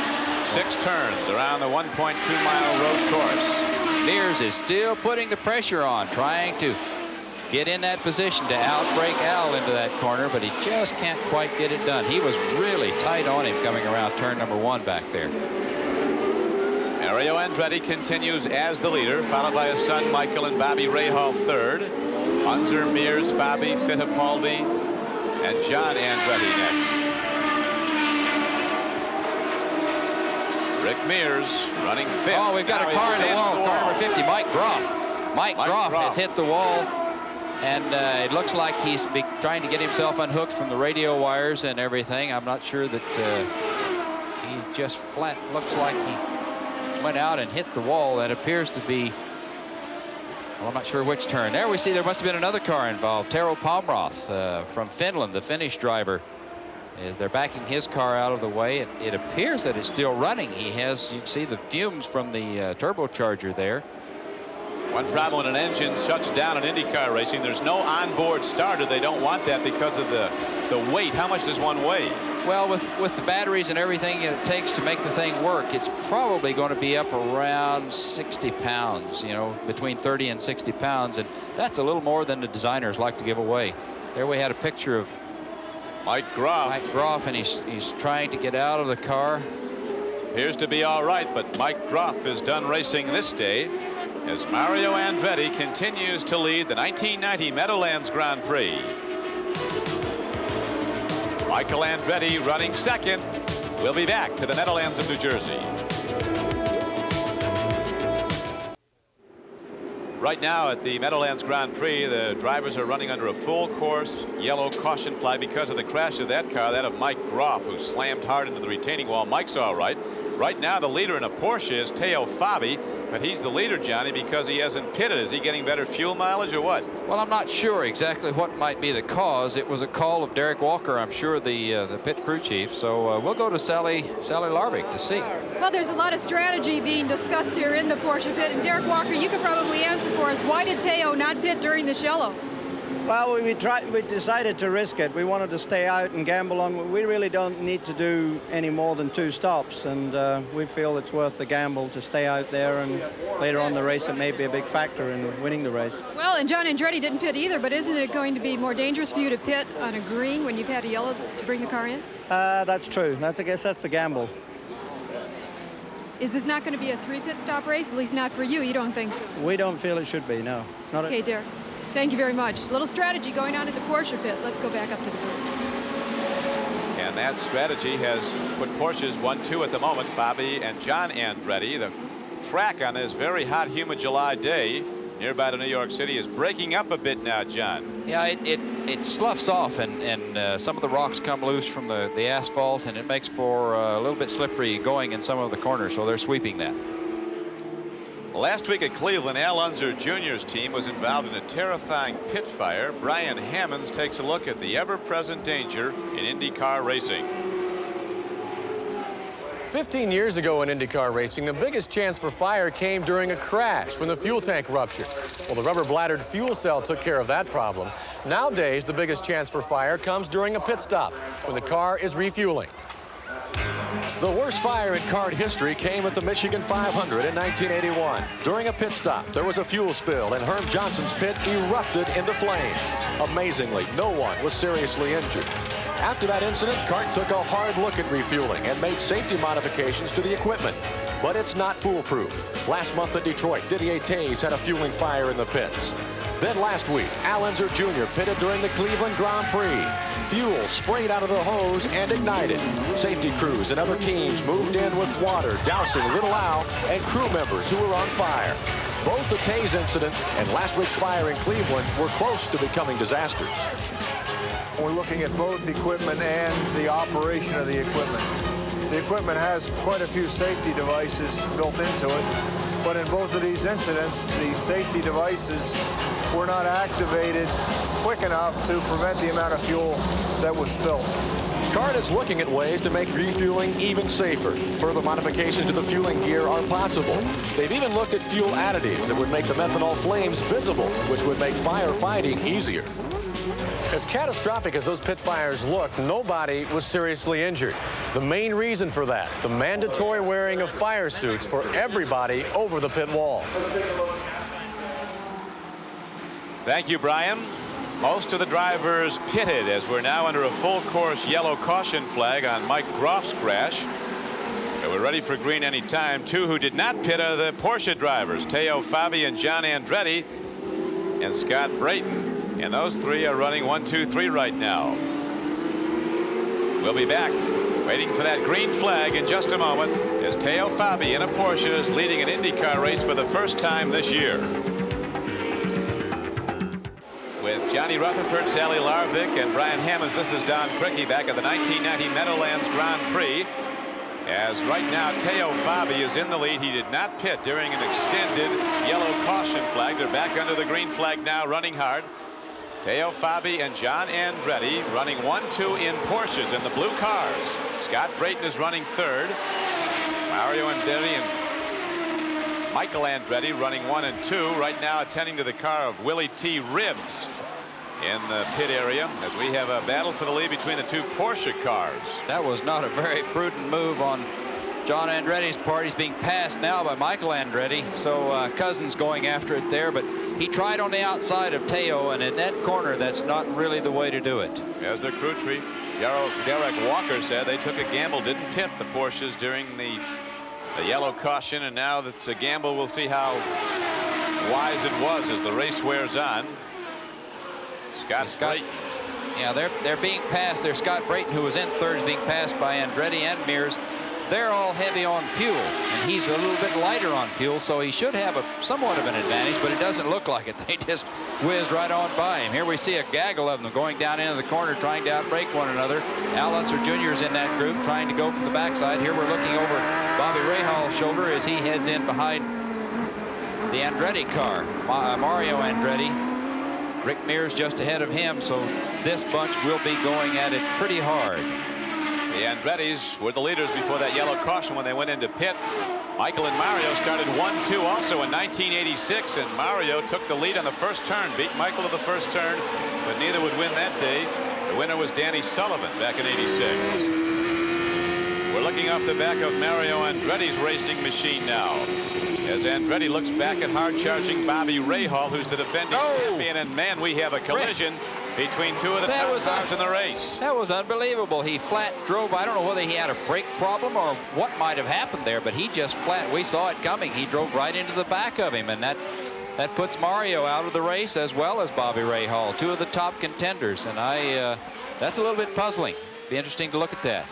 6 turns around the 1.2-mile road course. Mears is still putting the pressure on, trying to get in that position to outbreak Al into that corner, but he just can't quite get it done. He was really tight on him coming around turn number 1 back there. Mario Andretti continues as the leader, followed by his son Michael and Bobby Rahal third. Unser, Mears, Fabi, Fittipaldi, and John Andretti next. Rick Mears running 5th. Oh, we've got a car in the wall. Car number 50, Mike Groff. Mike Groff has hit the wall, and it looks like he's trying to get himself unhooked from the radio wires and everything. I'm not sure that he just flat looks like he went out and hit the wall. That appears to be, well, I'm not sure which turn. There we see there must have been another car involved. Tero Palmroth from Finland, the Finnish driver. They're backing his car out of the way. It appears that it's still running. He has, you can see the fumes from the turbocharger there. One problem when an engine shuts down in IndyCar racing, there's no onboard starter. They don't want that because of the weight. How much does one weigh? Well, with the batteries and everything it takes to make the thing work, it's probably going to be up around 60 pounds, you know, between 30 and 60 pounds. And that's a little more than the designers like to give away. There we had a picture of Mike Groff. Mike Groff, and he's trying to get out of the car. Appears to be all right, but Mike Groff is done racing this day as Mario Andretti continues to lead the 1990 Meadowlands Grand Prix. Michael Andretti running second. We'll be back to the Meadowlands of New Jersey. Right now at the Meadowlands Grand Prix, the drivers are running under a full course yellow caution flag because of the crash of that car, that of Mike Groff, who slammed hard into the retaining wall. Mike's all right. Right now the leader in a Porsche is Teo Fabi, but he's the leader, Johnny, because he hasn't pitted. Is he getting better fuel mileage or what? Well, I'm not sure exactly what might be the cause. It was a call of Derek Walker, I'm sure, the pit crew chief. So we'll go to Sally Larvik to see. Well, there's a lot of strategy being discussed here in the Porsche pit. And Derek Walker, you could probably answer for us. Why did Teo not pit during the shallow? Well, we decided to risk it. We wanted to stay out and gamble on. We really don't need to do any more than 2 stops, and we feel it's worth the gamble to stay out there, and later on the race it may be a big factor in winning the race. Well, and John Andretti didn't pit either, but isn't it going to be more dangerous for you to pit on a green when you've had a yellow to bring the car in? That's true. I guess that's the gamble. Is this not going to be a 3 pit stop race? At least not for you. You don't think so? We don't feel it should be, no. Okay, Derek. Thank you very much. A little strategy going on in the Porsche pit. Let's go back up to the booth. And that strategy has put Porsches 1-2 at the moment. Fabi and John Andretti. The track on this very hot, humid July day nearby to New York City is breaking up a bit now, John. Yeah, it sloughs off, and some of the rocks come loose from the asphalt, and it makes for a little bit slippery going in some of the corners, so they're sweeping that. Last week at Cleveland, Al Unser Jr.'s team was involved in a terrifying pit fire. Brian Hammonds takes a look at the ever-present danger in IndyCar racing. 15 years ago in IndyCar racing, the biggest chance for fire came during a crash when the fuel tank ruptured. Well, the rubber-bladdered fuel cell took care of that problem. Nowadays, the biggest chance for fire comes during a pit stop when the car is refueling. The worst fire in kart history came at the Michigan 500 in 1981. During a pit stop, there was a fuel spill, and Herm Johnson's pit erupted into flames. Amazingly, no one was seriously injured. After that incident, CART took a hard look at refueling and made safety modifications to the equipment. But it's not foolproof. Last month in Detroit, Didier Tays had a fueling fire in the pits. Then last week, Al Unser Jr. pitted during the Cleveland Grand Prix. Fuel sprayed out of the hose and ignited. Safety crews and other teams moved in with water, dousing Little Al and crew members who were on fire. Both the Tays incident and last week's fire in Cleveland were close to becoming disasters. We're looking at both equipment and the operation of the equipment. The equipment has quite a few safety devices built into it, but in both of these incidents, the safety devices were not activated quick enough to prevent the amount of fuel that was spilled. CART is looking at ways to make refueling even safer. Further modifications to the fueling gear are possible. They've even looked at fuel additives that would make the methanol flames visible, which would make firefighting easier. As catastrophic as those pit fires look, nobody was seriously injured. The main reason for that, the mandatory wearing of fire suits for everybody over the pit wall. Thank you, Brian. Most of the drivers pitted as we're now under a full course yellow caution flag on Mike Groff's crash. And we're ready for green any time. 2 who did not pit are the Porsche drivers, Teo Fabi and John Andretti and Scott Brayton. And those 3 are running 1, 2, 3 right now. We'll be back waiting for that green flag in just a moment as Teo Fabi in a Porsche is leading an IndyCar race for the first time this year. Johnny Rutherford, Sally Larvick, and Brian Hammonds. This is Don Crickey back at the 1990 Meadowlands Grand Prix. As right now, Teo Fabi is in the lead. He did not pit during an extended yellow caution flag. They're back under the green flag now, running hard. Teo Fabi and John Andretti running 1-2 in Porsches in the blue cars. Scott Drayton is running third. Mario Andretti and Michael Andretti running 1 and 2 right now, attending to the car of Willie T. Ribbs in the pit area, as we have a battle for the lead between the two Porsche cars. That was not a very prudent move on John Andretti's part. He's being passed now by Michael Andretti, so Cousins going after it there, but he tried on the outside of Teo, and in that corner, that's not really the way to do it. As their crew chief, Derek Walker, said they took a gamble, didn't pit the Porsches during the yellow caution, and now that's a gamble. We'll see how wise it was as the race wears on. Scott Brayton. Yeah, they're being passed. There's Scott Brayton, who was in third, is being passed by Andretti and Mears. They're all heavy on fuel, and he's a little bit lighter on fuel, so he should have somewhat of an advantage, but it doesn't look like it. They just whizzed right on by him. Here we see a gaggle of them going down into the corner, trying to outbrake one another. Al Unser Jr. is in that group, trying to go from the backside. Here we're looking over Bobby Rahal's shoulder as he heads in behind the Andretti car. Mario Andretti. Rick Mears just ahead of him, so this bunch will be going at it pretty hard. The Andrettis were the leaders before that yellow caution when they went into pit. Michael and Mario started 1-2 also in 1986, and Mario took the lead on the first turn, beat Michael to the first turn, but neither would win that day. The winner was Danny Sullivan back in '86. We're looking off the back of Mario Andretti's racing machine now, as Andretti looks back at hard-charging Bobby Rahal, who's the defending champion, and man, we have a collision between two of the top cars in the race. That was unbelievable. He flat drove. I don't know whether he had a brake problem or what might have happened there, but he just flat. We saw it coming. He drove right into the back of him, and that puts Mario out of the race as well as Bobby Rahal, two of the top contenders. And that's a little bit puzzling. Be interesting to look at that.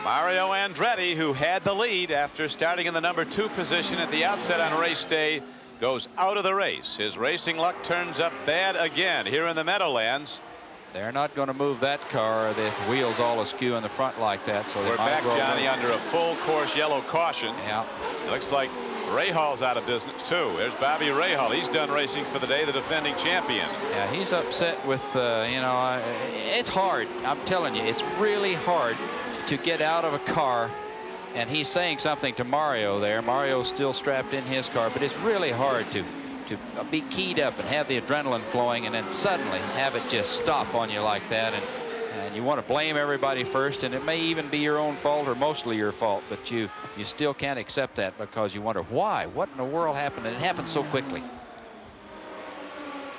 Mario Andretti, who had the lead after starting in the number 2 position at the outset on race day, goes out of the race. His racing luck turns up bad again here in the Meadowlands. They're not going to move that car. The wheels all askew in the front like that. So we're back, Johnny, under a full course yellow caution. Yeah. It looks like Rahal's out of business too. There's Bobby Rahal. He's done racing for the day, the defending champion. Yeah, he's upset with, it's hard. I'm telling you, it's really hard to get out of a car, and he's saying something to Mario there. Mario's still strapped in his car, but it's really hard to be keyed up and have the adrenaline flowing and then suddenly have it just stop on you like that, and you want to blame everybody first, and it may even be your own fault or mostly your fault, but you still can't accept that because you wonder why, what in the world happened, and it happened so quickly.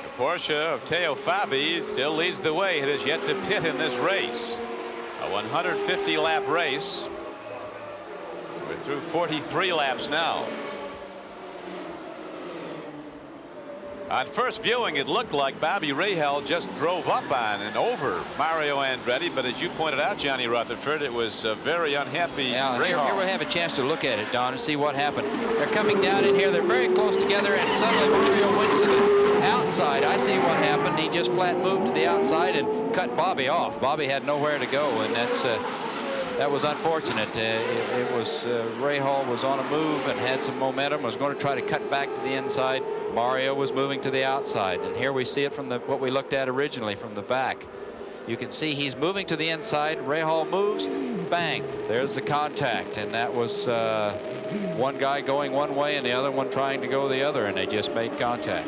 The Porsche of Teo Fabi still leads the way. It has yet to pit in this race. A 150 lap race. We're through 43 laps now. On first viewing, it looked like Bobby Rahal just drove up on and over Mario Andretti, but as you pointed out, Johnny Rutherford, it was a very unhappy Rahal. Here we have a chance to look at it, Don, and see what happened. They're coming down in here. They're very close together, and suddenly Mario went to the outside. I see what happened. He just flat moved to the outside and cut Bobby off. Bobby had nowhere to go, and that was unfortunate. It was Rahal was on a move and had some momentum, was going to try to cut back to the inside. Mario was moving to the outside, and here we see it from what we looked at originally from the back. You can see he's moving to the inside. Rahal moves, bang, there's the contact, and that was one guy going one way and the other one trying to go the other, and they just made contact.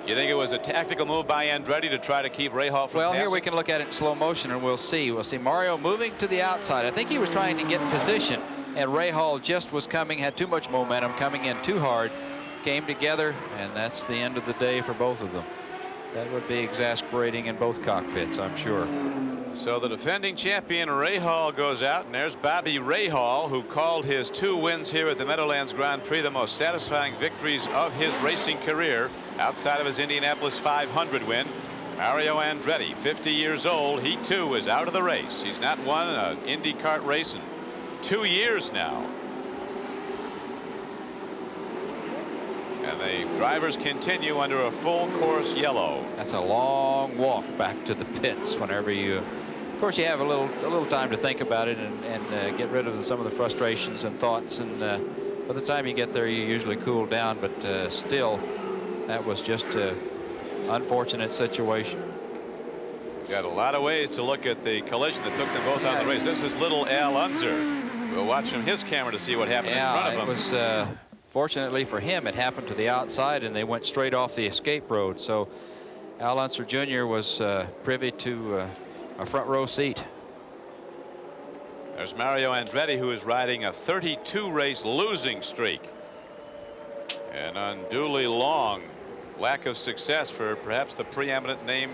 You think it was a tactical move by Andretti to try to keep Rahal from passing? Here we can look at it in slow motion, and we'll see. We'll see Mario moving to the outside. I think he was trying to get position, and Rahal just was had too much momentum, coming in too hard, came together, and that's the end of the day for both of them. That would be exasperating in both cockpits, I'm sure. So the defending champion Rahal goes out, and there's Bobby Rahal, who called his 2 wins here at the Meadowlands Grand Prix the most satisfying victories of his racing career outside of his Indianapolis 500 win. Mario Andretti, 50 years old, he too is out of the race. He's not won an Indy kart race in 2 years now. And And the drivers continue under a full course yellow. That's a long walk back to the pits whenever you, of course, you have a little time to think about it and get rid of some of the frustrations and thoughts. And by the time you get there, you usually cool down. But still, that was just an unfortunate situation. Got a lot of ways to look at the collision that took them both out of the race. This is little Al Unser. We'll watch from his camera to see what happened in front of him. It was, fortunately for him, it happened to the outside, and they went straight off the escape road. So Al Unser Jr. was privy to a front row seat. There's Mario Andretti, who is riding a 32 race losing streak. An unduly long lack of success for perhaps the preeminent name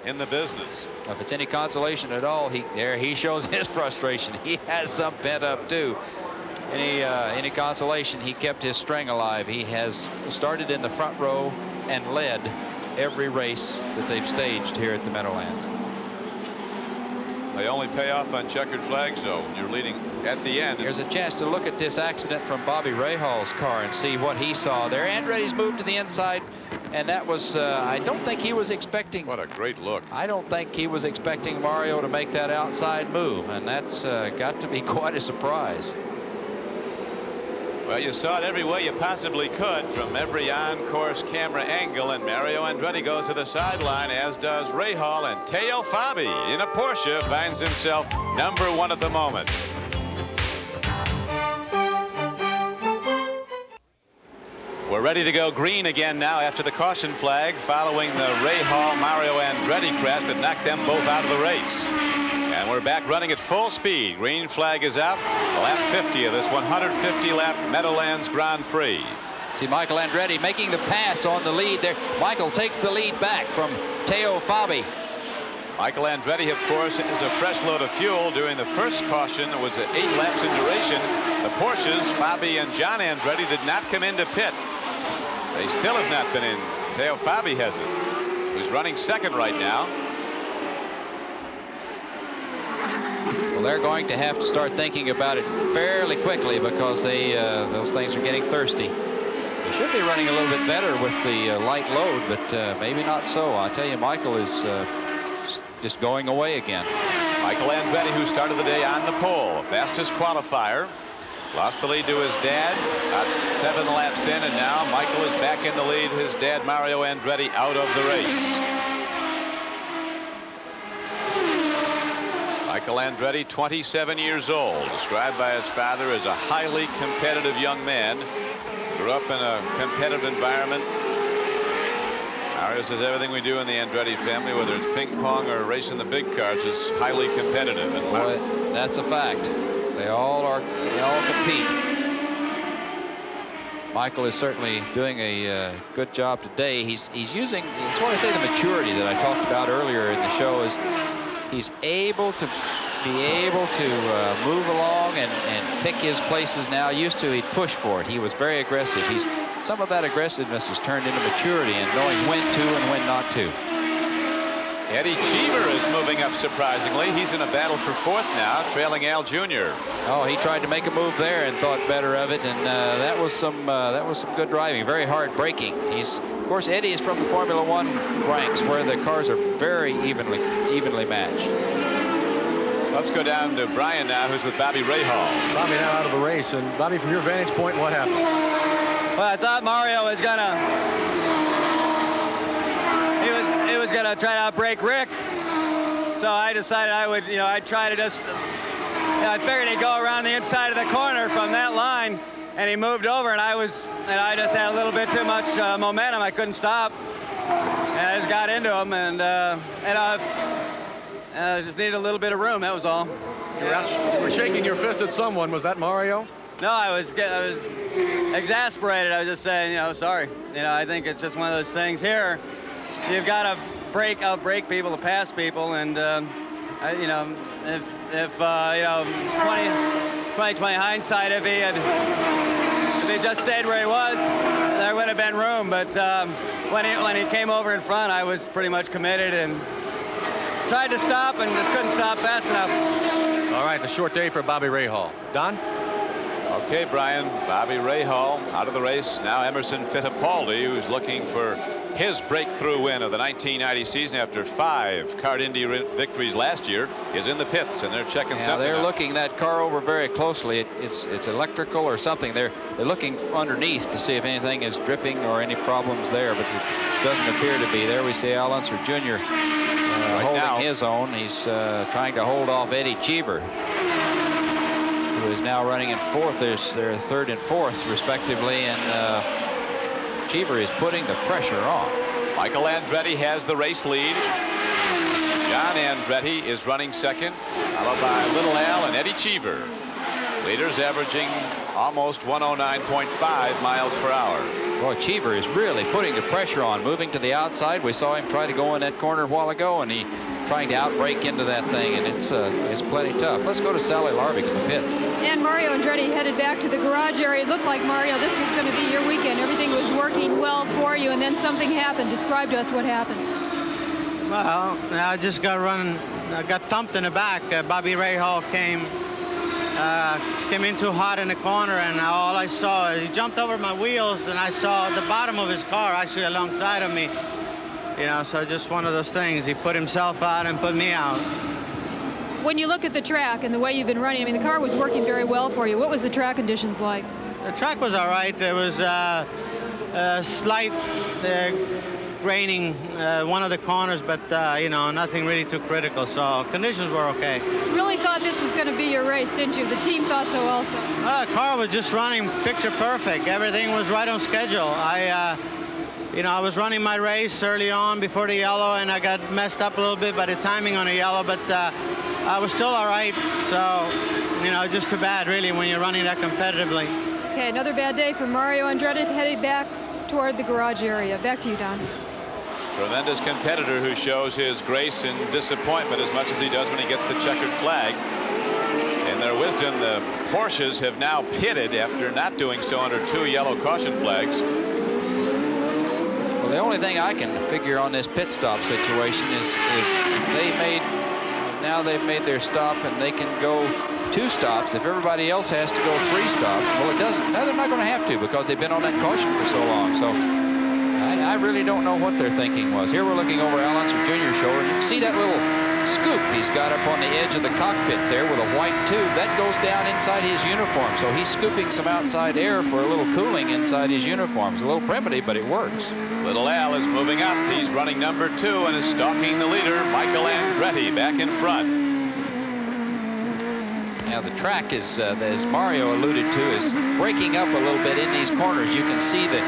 in the business. If it's any consolation at all, he shows his frustration. He has some pent up too. Any consolation, he kept his string alive. He has started in the front row and led every race that they've staged here at the Meadowlands. They only pay off on checkered flags, though. You're leading at the end. There's a chance to look at this accident from Bobby Rahal's car and see what he saw there. Andretti's moved to the inside, and that was, I don't think he was expecting. What a great look. I don't think he was expecting Mario to make that outside move, and that's got to be quite a surprise. Well, you saw it every way you possibly could from every on-course camera angle, and Mario Andretti goes to the sideline, as does Rahal, and Teo Fabi in a Porsche finds himself #1 at the moment. We're ready to go green again now after the caution flag following the Rahal-Mario Andretti crash that knocked them both out of the race. And we're back running at full speed. Green flag is out. Lap 50 of this 150-lap Meadowlands Grand Prix. See Michael Andretti making the pass on the lead there. Michael takes the lead back from Teo Fabi. Michael Andretti, of course, is a fresh load of fuel. During the first caution, it was 8 laps in duration. The Porsches, Fabi and John Andretti, did not come into pit. They still have not been in. Teo Fabi hasn't. Who's running second right now. Well, they're going to have to start thinking about it fairly quickly because those things are getting thirsty. They should be running a little bit better with the light load, but maybe not so. I tell you, Michael is just going away again. Michael Andretti, who started the day on the pole, fastest qualifier, lost the lead to his dad, got 7 laps in, and now Michael is back in the lead. His dad, Mario Andretti, out of the race. Michael Andretti, 27 years old, described by his father as a highly competitive young man. Grew up in a competitive environment. Mario says everything we do in the Andretti family, whether it's ping pong or racing the big cars, is highly competitive. And boy, that's a fact. They all compete. Michael is certainly doing a good job today. He's using, that's why I say the maturity that I talked about earlier in the show is he's able to move along and pick his places now. Used to, he'd push for it. He was very aggressive. Some of that aggressiveness has turned into maturity and knowing when to and when not to. Eddie Cheever is moving up surprisingly. He's in a battle for 4th now, trailing Al Jr. Oh, he tried to make a move there and thought better of it, and that was some good driving. Very hard braking. Of course, Eddie is from the Formula One ranks where the cars are very evenly matched. Let's go down to Brian now, who's with Bobby Rahal. Bobby now out of the race, and Bobby, from your vantage point, what happened? Well, I thought Mario was gonna try to outbrake Rick, so I decided I'd try to just. I figured he'd go around the inside of the corner from that line, and he moved over, and I just had a little bit too much momentum. I couldn't stop, and I just got into him, and I just needed a little bit of room. That was all. You were shaking your fist at someone. Was that Mario? No, I was exasperated. I was just saying, sorry. I think it's just one of those things here. You've got to outbreak people to pass people, and if 20/20 hindsight, if he just stayed where he was, there would have been room. But when he came over in front, I was pretty much committed and tried to stop and just couldn't stop fast enough. All right, a short day for Bobby Rahal. Don? Well, Okay, Brian, Bobby Rahal out of the race. Now Emerson Fittipaldi, who's looking for his breakthrough win of the 1990 season after 5 Kart Indy victories last year, is in the pits, and they're checking something. They're out. looking that car over very closely. It's electrical or something. They're looking underneath to see if anything is dripping or any problems there, but it doesn't appear to be. There we see Al Unser Jr. Holding his own. He's trying to hold off Eddie Cheever, who is now running in 4th. They're 3rd and 4th respectively, and Cheever is putting the pressure on. Michael Andretti has the race lead. John Andretti is running 2nd, followed by Little Al and Eddie Cheever. Leaders averaging almost 109.5 miles per hour. Well, Cheever is really putting the pressure on, moving to the outside. We saw him try to go in that corner a while ago, and he trying to outbrake into that thing, and it's plenty tough. Let's go to Sally Larvik in the pit. And Mario Andretti headed back to the garage area. It looked like, Mario, this was going to be your weekend. Everything was working well for you, and then something happened. Describe to us what happened. Well, I just got running. I got thumped in the back. Bobby Rahal came in too hot in the corner, and all I saw, he jumped over my wheels, and I saw the bottom of his car actually alongside of me. You know, so just one of those things. He put himself out and put me out. When you look at the track and the way you've been running, I mean, the car was working very well for you. What was the track conditions like? The track was all right. There was slight graining one of the corners, but you know, nothing really too critical. So conditions were okay. You really thought this was going to be your race, didn't you? The team thought so also. The car was just running picture perfect. Everything was right on schedule. You know, I was running my race early on before the yellow, and I got messed up a little bit by the timing on the yellow, but I was still all right. So, you know, just too bad, really, when you're running that competitively. Okay, another bad day for Mario Andretti, headed back toward the garage area. Back to you, Don. Tremendous competitor who shows his grace and disappointment as much as he does when he gets the checkered flag. In their wisdom, the Porsches have now pitted after not doing so under 2 yellow caution flags. The only thing I can figure on this pit stop situation is they've made their stop, and they can go 2 stops. If everybody else has to go 3 stops, well, it doesn't. No, they're not going to have to, because they've been on that caution for so long. So I really don't know what their thinking was. Here we're looking over Al Unser Jr.'s shoulder, and you can see that little scoop he's got up on the edge of the cockpit there with a white tube. That goes down inside his uniform, so he's scooping some outside air for a little cooling inside his uniform. It's a little primitive, but it works. Little Al is moving up. He's running number 2 and is stalking the leader, Michael Andretti, back in front. Now the track is, as Mario alluded to, is breaking up a little bit in these corners. You can see the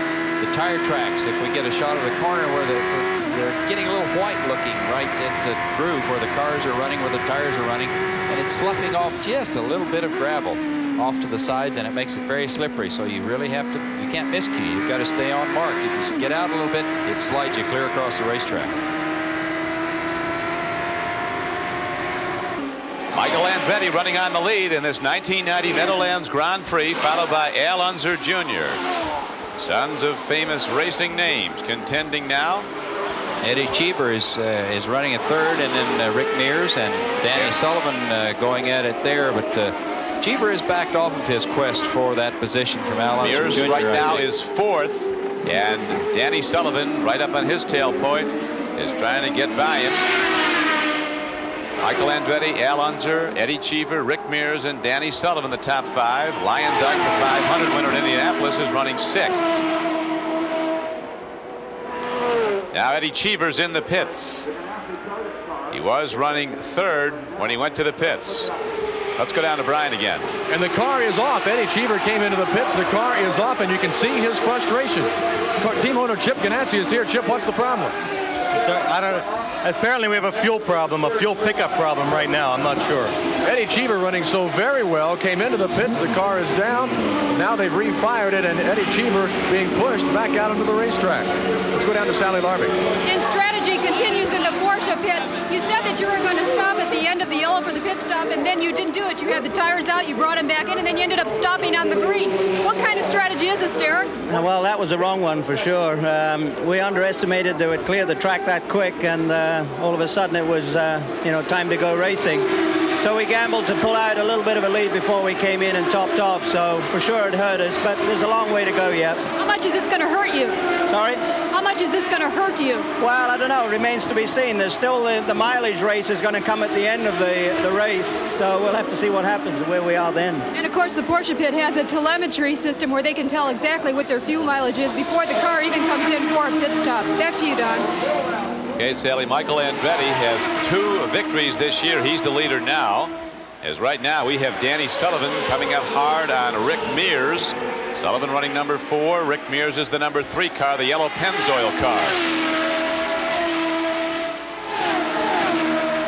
tire tracks. If we get a shot of the corner where they're getting a little white looking right at the groove where the cars are running, where the tires are running, and it's sloughing off just a little bit of gravel off to the sides, and it makes it very slippery. So you really have to, you can't miscue. You've got to stay on mark. If you get out a little bit, it slides you clear across the racetrack. Michael Andretti running on the lead in this 1990 Meadowlands Grand Prix, followed by Al Unser Jr. Sons of famous racing names contending now. Eddie Cheever is running in 3rd, and then Rick Mears and Danny Sullivan going at it there, but Cheever has backed off of his quest for that position from Al Unser Mears Jr. right now is 4th, and Danny Sullivan right up on his tail point is trying to get by him. Michael Andretti, Al Unser, Eddie Cheever, Rick Mears, and Danny Sullivan, the top 5. Lion Dyke, the 500 winner in Indianapolis, is running 6th. Now Eddie Cheever's in the pits. He was running 3rd when he went to the pits. Let's go down to Brian again. And the car is off. Eddie Cheever came into the pits. The car is off, and you can see his frustration. Team owner Chip Ganassi is here. Chip, what's the problem? I don't know. Apparently we have a fuel problem, a fuel pickup problem right now. I'm not sure. Eddie Cheever running so very well, came into the pits. The car is down. Now they've refired it, and Eddie Cheever being pushed back out into the racetrack. Let's go down to Sally Larvik. And strategy continues in the Porsche pit. You said that you were going to stop at the end of the yellow for the pit stop, and then you didn't do it. You had the tires out, you brought them back in, and then you ended up stopping on the green. What kind of strategy is this, Derek? Well, that was the wrong one for sure. We underestimated they would clear the track that quick, and all of a sudden it was, you know, time to go racing. So we gambled to pull out a little bit of a lead before we came in and topped off. So for sure it hurt us, but there's a long way to go yet. How much is this going to hurt you? Sorry? How much is this going to hurt you? Well, I don't know. Remains to be seen. There's still the mileage race is going to come at the end of the race. So we'll have to see what happens and where we are then. And of course, the Porsche pit has a telemetry system where they can tell exactly what their fuel mileage is before the car even comes in for a pit stop. Back to you, Don. Okay, Sally, Michael Andretti has 2 victories this year. He's the leader now. As right now, we have Danny Sullivan coming up hard on Rick Mears. Sullivan running number 4. Rick Mears is the number 3 car, the yellow Pennzoil car.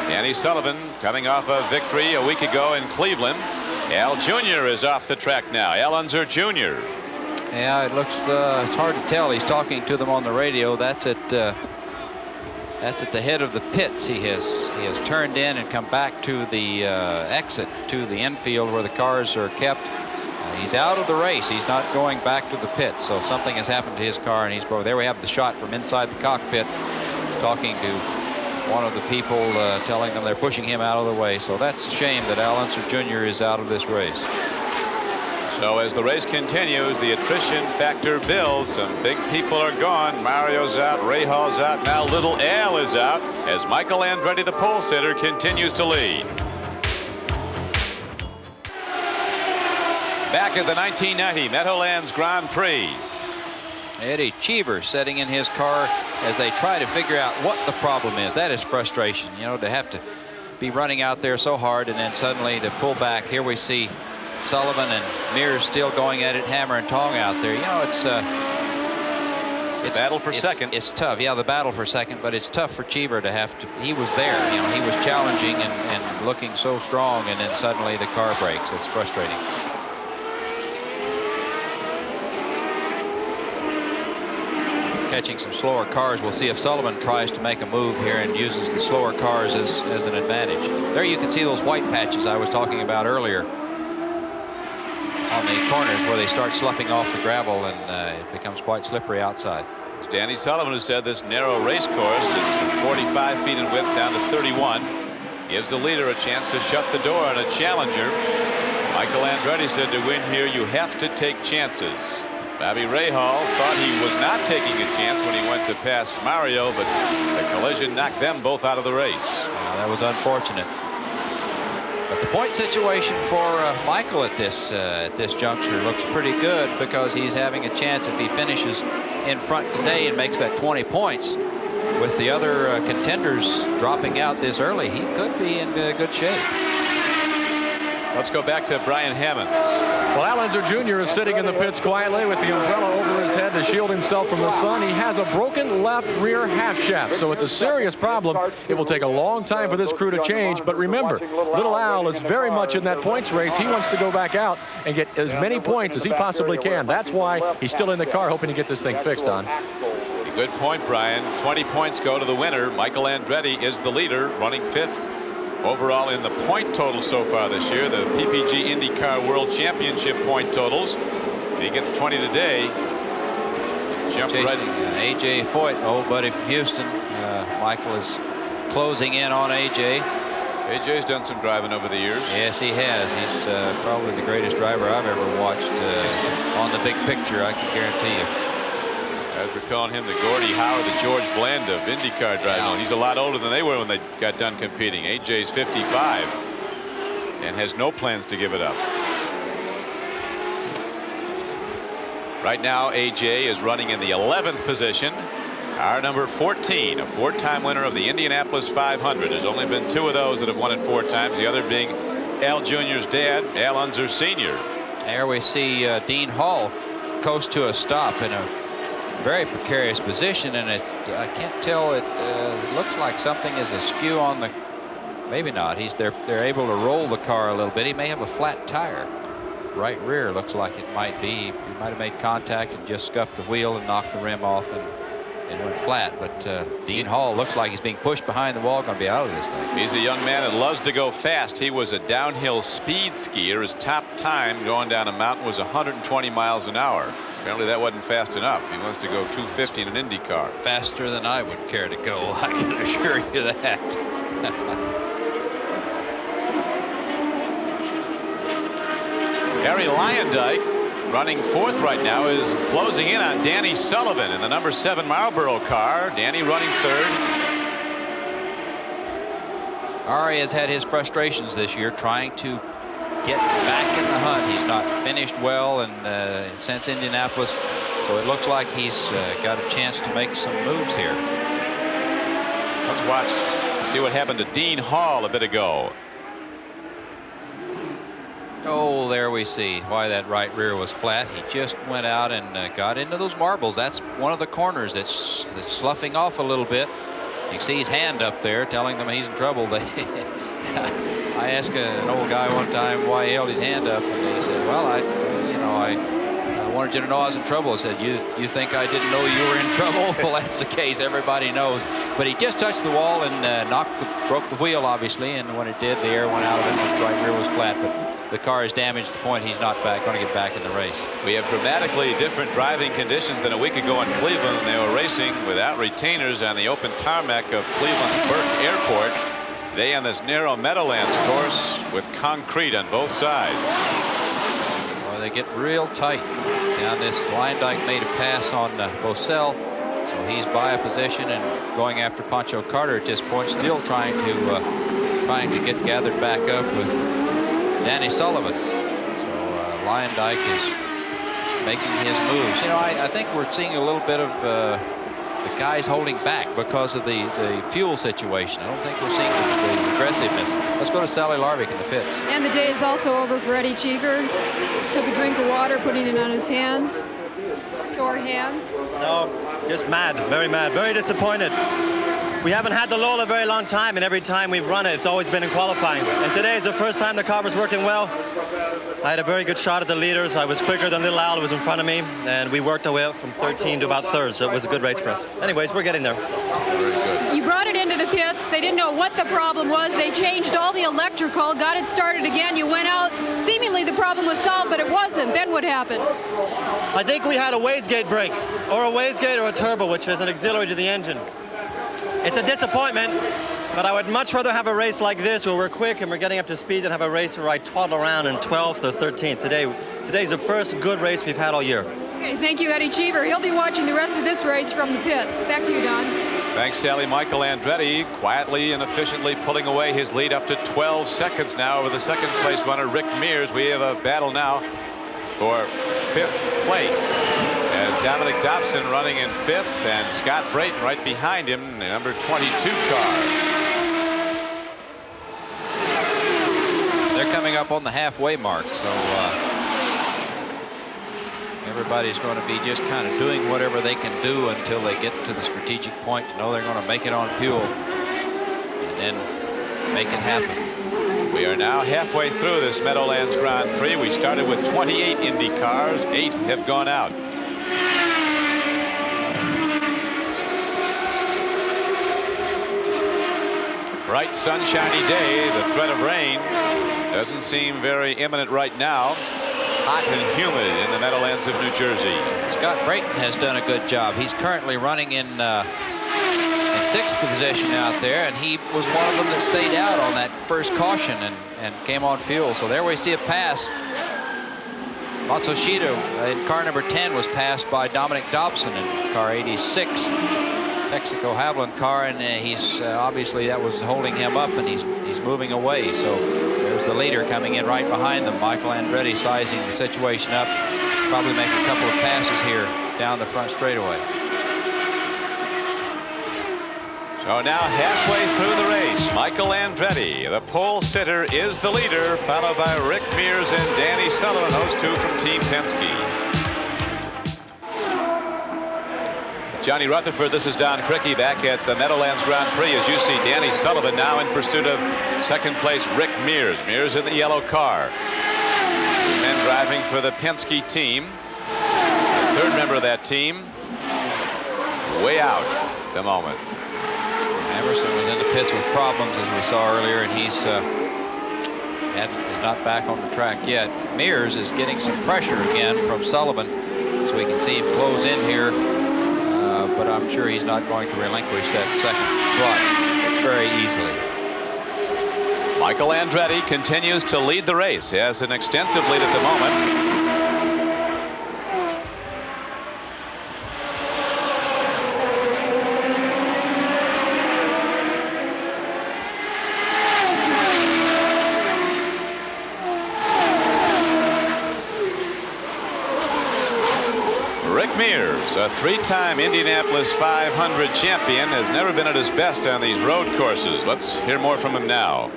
Danny Sullivan coming off a victory a week ago in Cleveland. Al Jr. is off the track now. Al Unser Jr. Yeah, it looks it's hard to tell. He's talking to them on the radio. That's at the head of the pits. He has turned in and come back to the exit to the infield where the cars are kept. He's out of the race. He's not going back to the pits. So something has happened to his car, and he's broke. There we have the shot from inside the cockpit, talking to one of the people, telling them they're pushing him out of the way. So that's a shame that Al Unser Jr. is out of this race. So as the race continues, the attrition factor builds. Some big people are gone. Mario's out, Rahal's out, now little Al is out as Michael Andretti, the pole sitter, continues to lead. Back at the 1990 Meadowlands Grand Prix. Eddie Cheever setting in his car as they try to figure out what the problem is. That is frustration, you know, to have to be running out there so hard and then suddenly to pull back. Here we see Sullivan and Mears still going at it, hammer and tong out there. You know, it's a battle for second. It's tough. Yeah, the battle for second, but it's tough for Cheever to have to. He was there. You know, he was challenging and looking so strong, and then suddenly the car breaks. It's frustrating. Catching some slower cars. We'll see if Sullivan tries to make a move here and uses the slower cars as an advantage. There you can see those white patches I was talking about earlier on the corners where they start sloughing off the gravel, and it becomes quite slippery outside. It's Danny Sullivan who said this narrow race course, it's from 45 feet in width down to 31, gives the leader a chance to shut the door on a challenger. Michael Andretti said to win here you have to take chances. Bobby Rahal thought he was not taking a chance when he went to pass Mario, but the collision knocked them both out of the race. That was unfortunate. But the point situation for Michael at this juncture looks pretty good, because he's having a chance if he finishes in front today and makes that 20 points. With the other contenders dropping out this early, he could be in good shape. Let's go back to Brian Hammonds. Well, Al Unser Jr. is sitting in the pits quietly with the umbrella over his head to shield himself from the sun. He has a broken left rear half shaft, so it's a serious problem. It will take a long time for this crew to change, but remember, little Al is very much in that points race. He wants to go back out and get as many points as he possibly can. That's why he's still in the car hoping to get this thing fixed on. Good point, Brian. 20 points go to the winner. Michael Andretti is the leader, running 5th. Overall in the point total so far this year, the PPG IndyCar World Championship point totals. He gets 20 today. Chasing A.J. Foyt, old buddy from Houston. Michael is closing in on A.J. A.J.'s done some driving over the years. Yes, he has. He's probably the greatest driver I've ever watched on the big picture, I can guarantee you. As we're calling him the Gordie Howe, the George Bland of IndyCar driving. Yeah. He's a lot older than they were when they got done competing. AJ's 55 and has no plans to give it up. Right now, AJ is running in the 11th position. Our number 14, a 4-time winner of the Indianapolis 500. There's only been 2 of those that have won it 4 times. The other being Al Jr.'s dad, Al Unser Sr. There we see Dean Hall coast to a stop in a very precarious position, and I can't tell. It looks like something is askew on the. Maybe not. They're able to roll the car a little bit. He may have a flat tire. Right rear looks like it might be. He might have made contact and just scuffed the wheel and knocked the rim off and went flat. But Dean Hall looks like he's being pushed behind the wall, going to be out of this thing. He's a young man that loves to go fast. He was a downhill speed skier. His top time going down a mountain was 120 miles an hour. Apparently that wasn't fast enough. He wants to go 250 in an Indy car. Faster than I would care to go, I can assure you that. Harry Lyondike, running fourth right now, is closing in on Danny Sullivan in the number 7 Marlboro car. Danny running third. Ari has had his frustrations this year trying to get back in the hunt. He's not finished well and since Indianapolis, so it looks like he's got a chance to make some moves here. Let's watch, see what happened to Dean Hall a bit ago. Oh, there we see why that right rear was flat. He just went out and got into those marbles. That's one of the corners that's sloughing off a little bit. You can see his hand up there telling them he's in trouble. I asked an old guy one time why he held his hand up, and he said, well, I wanted you to know I was in trouble. I said, you think I didn't know you were in trouble? Well, that's the case. Everybody knows. But he just touched the wall and broke the wheel, obviously, and when it did, the air went out of it and the right rear was flat. But the car is damaged to the point he's not going to get back in the race. We have dramatically different driving conditions than a week ago in Cleveland. They were racing without retainers on the open tarmac of Cleveland's Burke Airport. Today on this narrow Meadowlands course with concrete on both sides. Well, they get real tight. Down this Lyondike made a pass on Bosell, so he's by a position and going after Pancho Carter at this point, still trying to get gathered back up with Danny Sullivan. So Lyondike is making his moves. You know, I think we're seeing a little bit of the guys holding back because of the fuel situation. I don't think we're seeing the aggressiveness. Let's go to Sally Larvik in the pits. And the day is also over for Eddie Cheever. Took a drink of water, putting it on his hands. Sore hands. No, just mad, very disappointed. We haven't had the Lola a very long time, and every time we've run it, it's always been in qualifying. And today is the first time the car was working well. I had a very good shot at the leaders. I was quicker than Little Al, who was in front of me, and we worked our way up from 13 to about third, so it was a good race for us. Anyways, we're getting there. Very good. You brought it into the pits. They didn't know what the problem was. They changed all the electrical, got it started again. You went out. Seemingly the problem was solved, but it wasn't. Then what happened? I think we had a wastegate brake, or a wastegate or a turbo, which is an auxiliary to the engine. It's a disappointment, but I would much rather have a race like this where we're quick and we're getting up to speed than have a race where I toddle around in 12th or 13th. Today's the first good race we've had all year. Okay, thank you, Eddie Cheever. He'll be watching the rest of this race from the pits. Back to you, Don. Thanks, Sally. Michael Andretti quietly and efficiently pulling away his lead up to 12 seconds now over the second place runner, Rick Mears. We have a battle now for 5th place, as Dominic Dobson running in 5th and Scott Brayton right behind him, the number 22 car. They're coming up on the halfway mark, so everybody's going to be just kind of doing whatever they can do until they get to the strategic point to know they're going to make it on fuel and then make it happen. We are now halfway through this Meadowlands Grand Prix. We started with 28 Indy cars. 8 have gone out. Bright sunshiny day. The threat of rain doesn't seem very imminent right now. Hot and humid in the Meadowlands of New Jersey. Scott Brayton has done a good job. He's currently running in 6th position out there, and he was one of them that stayed out on that first caution and came on fuel. So there we see a pass. Matsushita in car number 10 was passed by Dominic Dobson in car 86. Texaco Haviland car, and he's obviously that was holding him up, and he's moving away. So there's the leader coming in right behind them. Michael Andretti sizing the situation up. Probably make a couple of passes here down the front straightaway. So now halfway through the race, Michael Andretti, the pole sitter, is the leader, followed by Rick Mears and Danny Sullivan, those two from Team Penske. Johnny Rutherford, this is Don Crickey back at the Meadowlands Grand Prix. As you see, Danny Sullivan now in pursuit of second place Rick Mears. Mears in the yellow car. Two men driving for the Penske team. Third member of that team way out at the moment. Emerson was in the pits with problems, as we saw earlier, and he's not back on the track yet. Mears is getting some pressure again from Sullivan, so we can see him close in here. But I'm sure he's not going to relinquish that second slot very easily. Michael Andretti continues to lead the race. He has an extensive lead at the moment. A three-time Indianapolis 500 champion, has never been at his best on these road courses. Let's hear more from him now.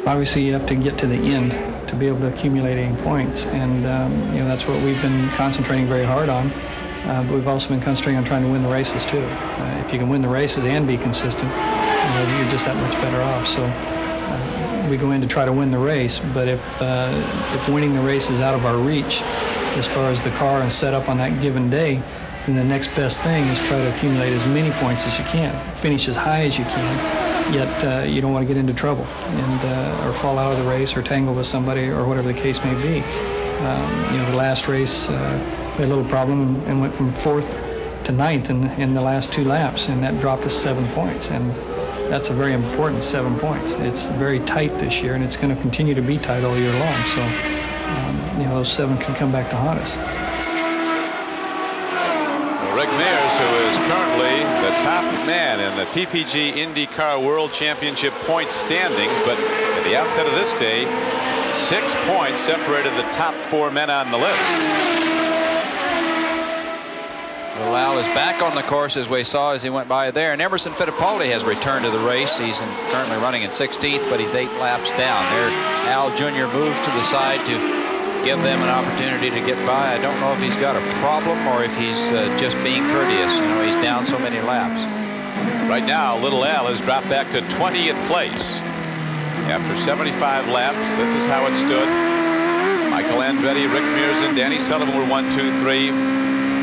Obviously, you have to get to the end to be able to accumulate 80 points, and you know, that's what we've been concentrating very hard on. But we've also been concentrating on trying to win the races too. If you can win the races and be consistent, you know, you're just that much better off. So we go in to try to win the race, but if winning the race is out of our reach as far as the car and setup on that given day, then the next best thing is try to accumulate as many points as you can, finish as high as you can, yet you don't want to get into trouble and or fall out of the race or tangle with somebody or whatever the case may be. You know, the last race we had a little problem and went from 4th to 9th in the last 2 laps, and that dropped us 7 points, and that's a very important 7 points. It's very tight this year, and it's going to continue to be tight all year long. So you know, those 7 can come back to haunt us. Rick Mears, who is currently the top man in the PPG IndyCar World Championship point standings, but at the outset of this day, 6 points separated the top 4 men on the list. Well, Al is back on the course, as we saw as he went by there, and Emerson Fittipaldi has returned to the race. He's currently running in 16th, but he's 8 laps down. There, Al Jr. moves to the side to give them an opportunity to get by. I don't know if he's got a problem or if he's just being courteous. You know, he's down so many laps. Right now, Little Al has dropped back to 20th place. After 75 laps, this is how it stood. Michael Andretti, Rick Mears, and Danny Sullivan were 1, 2, 3.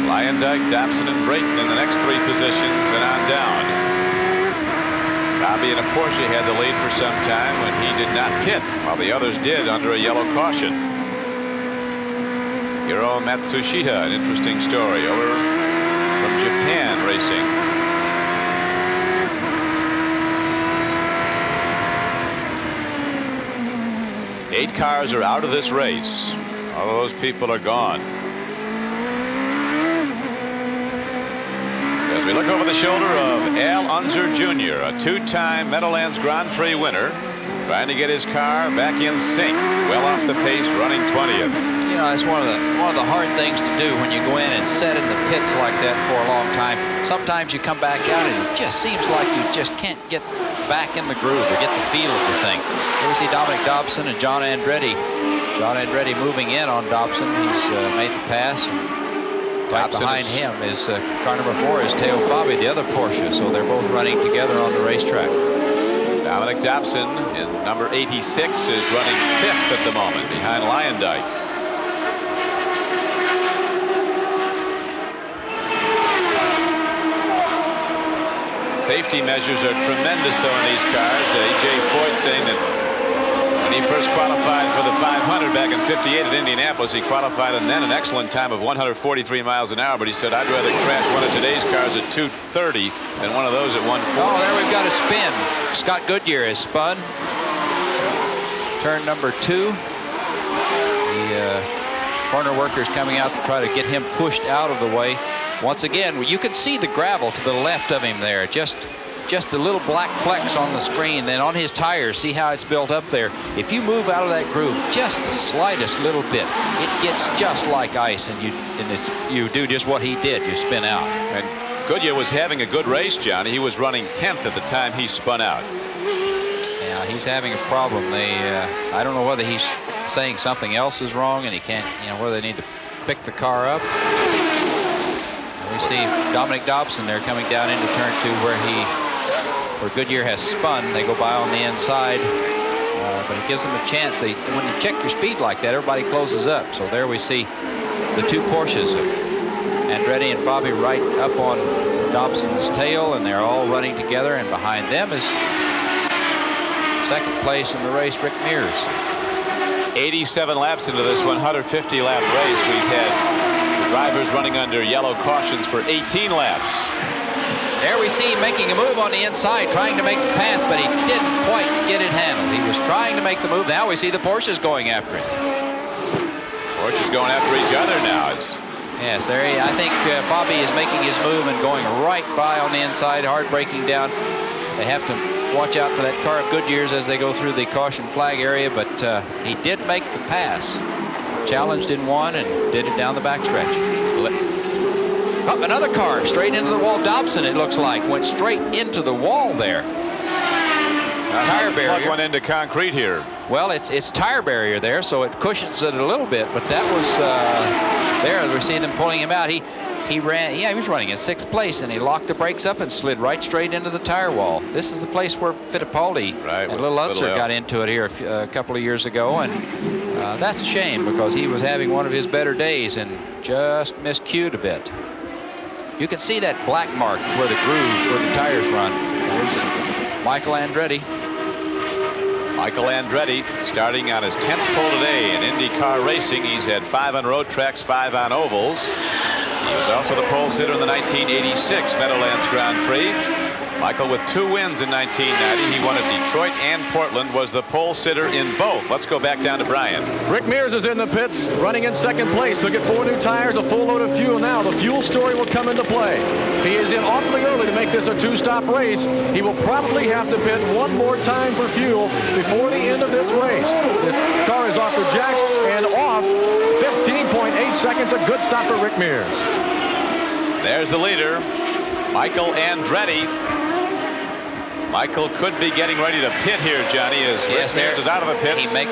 Lyondike, Dobson, and Brayton in the next 3 positions and on down. Fabi in a Porsche had the lead for some time when he did not pit, while the others did under a yellow caution. Hiro Matsushita, an interesting story, over from Japan racing. Eight cars are out of this race. All of those people are gone. As we look over the shoulder of Al Unser Jr., a 2-time Meadowlands Grand Prix winner, trying to get his car back in sync, well off the pace, running 20th. You know, it's one of the hard things to do when you go in and set in the pits like that for a long time. Sometimes you come back out and it just seems like you just can't get back in the groove or get the feel of the thing. Here we see Dominic Dobson and John Andretti. John Andretti moving in on Dobson. He's made the pass. Right behind him is car number 4 is Teo Fabi, the other Porsche. So they're both running together on the racetrack. Dominic Dobson in number 86 is running 5th at the moment behind Lyondike. Safety measures are tremendous, though, in these cars. A.J. Foyt saying that when he first qualified for the 500 back in '58 at Indianapolis, he qualified and then an excellent time of 143 miles an hour. But he said, I'd rather crash one of today's cars at 230 than one of those at 140. Oh, there we've got a spin. Scott Goodyear has spun. Turn number 2. The corner workers coming out to try to get him pushed out of the way. Once again, you can see the gravel to the left of him there. Just a little black flecks on the screen. Then on his tires, see how it's built up there. If you move out of that groove just the slightest little bit, it gets just like ice, and you do just what he did. You spin out. And Goodyear was having a good race, Johnny. He was running 10th at the time he spun out. Yeah, he's having a problem. I don't know whether he's saying something else is wrong and he can't, whether they need to pick the car up. We see Dominic Dobson there coming down into turn 2 where Goodyear has spun. They go by on the inside, but it gives them a chance. When you check your speed like that, everybody closes up. So there we see the 2 Porsches of Andretti and Fabi right up on Dobson's tail, and they're all running together. And behind them is second place in the race, Rick Mears. 87 laps into this 150-lap race. We've had drivers running under yellow cautions for 18 laps. There we see him making a move on the inside, trying to make the pass, but he didn't quite get it handled. He was trying to make the move. Now we see the Porsches going after him. Porsches going after each other now. Yes, there I think Fabi is making his move and going right by on the inside, hard braking down. They have to watch out for that car of Goodyear's as they go through the caution flag area, but he did make the pass. Challenged in one and did it down the backstretch. Up another car straight into the wall. Dobson, it looks like, went straight into the wall there. Tire barrier. Plug one into concrete here. Well, it's tire barrier there, so it cushions it a little bit. But that was there. We're seeing him pulling him out. He ran. Yeah, he was running in 6th place, and he locked the brakes up and slid right straight into the tire wall. This is the place where Fittipaldi and Little Unser got into it here a couple of years ago, and that's a shame because he was having one of his better days and just miscued a bit. You can see that black mark where the groove where the tires run. There's Michael Andretti. Michael Andretti starting on his 10th pole today in IndyCar racing. He's had 5 on road tracks, 5 on ovals. He was also the pole sitter in the 1986 Meadowlands Grand Prix. Michael with 2 wins in 1990. He won at Detroit and Portland, was the pole sitter in both. Let's go back down to Brian. Rick Mears is in the pits, running in 2nd place. He'll get 4 new tires, a full load of fuel. Now the fuel story will come into play. He is in awfully early to make this a 2-stop race. He will probably have to pit one more time for fuel before the end of this race. The car is off for jacks and off 15.8 seconds. A good stop for Rick Mears. There's the leader, Michael Andretti. Michael could be getting ready to pit here, Johnny, as Rick Mears is out of the pits. He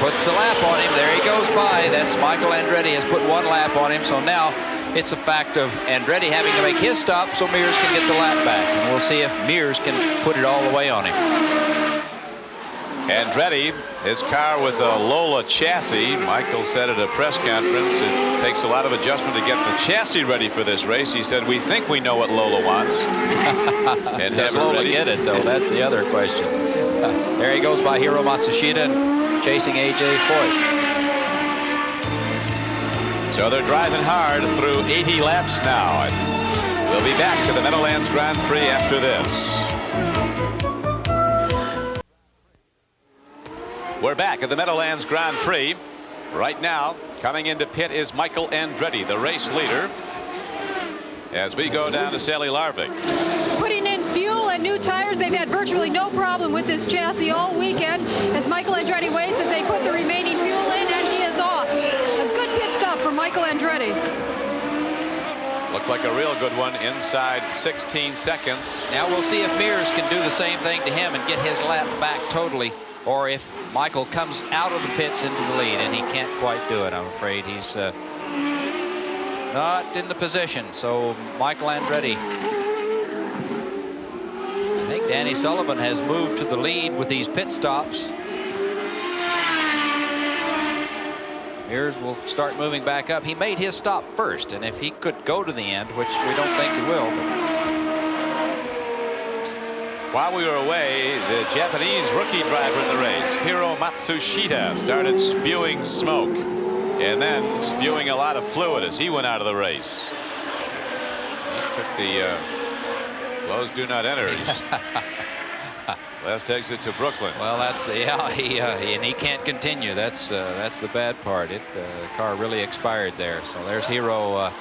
puts the lap on him. There he goes by. That's Michael Andretti has put 1 lap on him. So now it's a fact of Andretti having to make his stop so Mears can get the lap back. And we'll see if Mears can put it all the way on him. Andretti, his car with a Lola chassis. Michael said at a press conference it takes a lot of adjustment to get the chassis ready for this race. He said, we think we know what Lola wants. And does Lola get it, though? That's the other question. There he goes by Hiro Matsushita chasing A.J. Foyt. So they're driving hard through 80 laps now. And we'll be back to the Meadowlands Grand Prix after this. We're back at the Meadowlands Grand Prix. Right now, coming into pit is Michael Andretti, the race leader, as we go down to Sally Larvik. Putting in fuel and new tires. They've had virtually no problem with this chassis all weekend as Michael Andretti waits as they put the remaining fuel in, and he is off. A good pit stop for Michael Andretti. Looked like a real good one inside 16 seconds. Now we'll see if Mears can do the same thing to him and get his lap back totally, or if Michael comes out of the pits into the lead, and he can't quite do it, I'm afraid. He's not in the position. So Michael Andretti. I think Danny Sullivan has moved to the lead with these pit stops. Mears will start moving back up. He made his stop first, and if he could go to the end, which we don't think he will. While we were away, the Japanese rookie driver in the race, Hiro Matsushita, started spewing smoke and then spewing a lot of fluid as he went out of the race. He took the close do not enter. Last exit to Brooklyn. Well, that's and he can't continue. That's the bad part. The car really expired there. So there's Hiro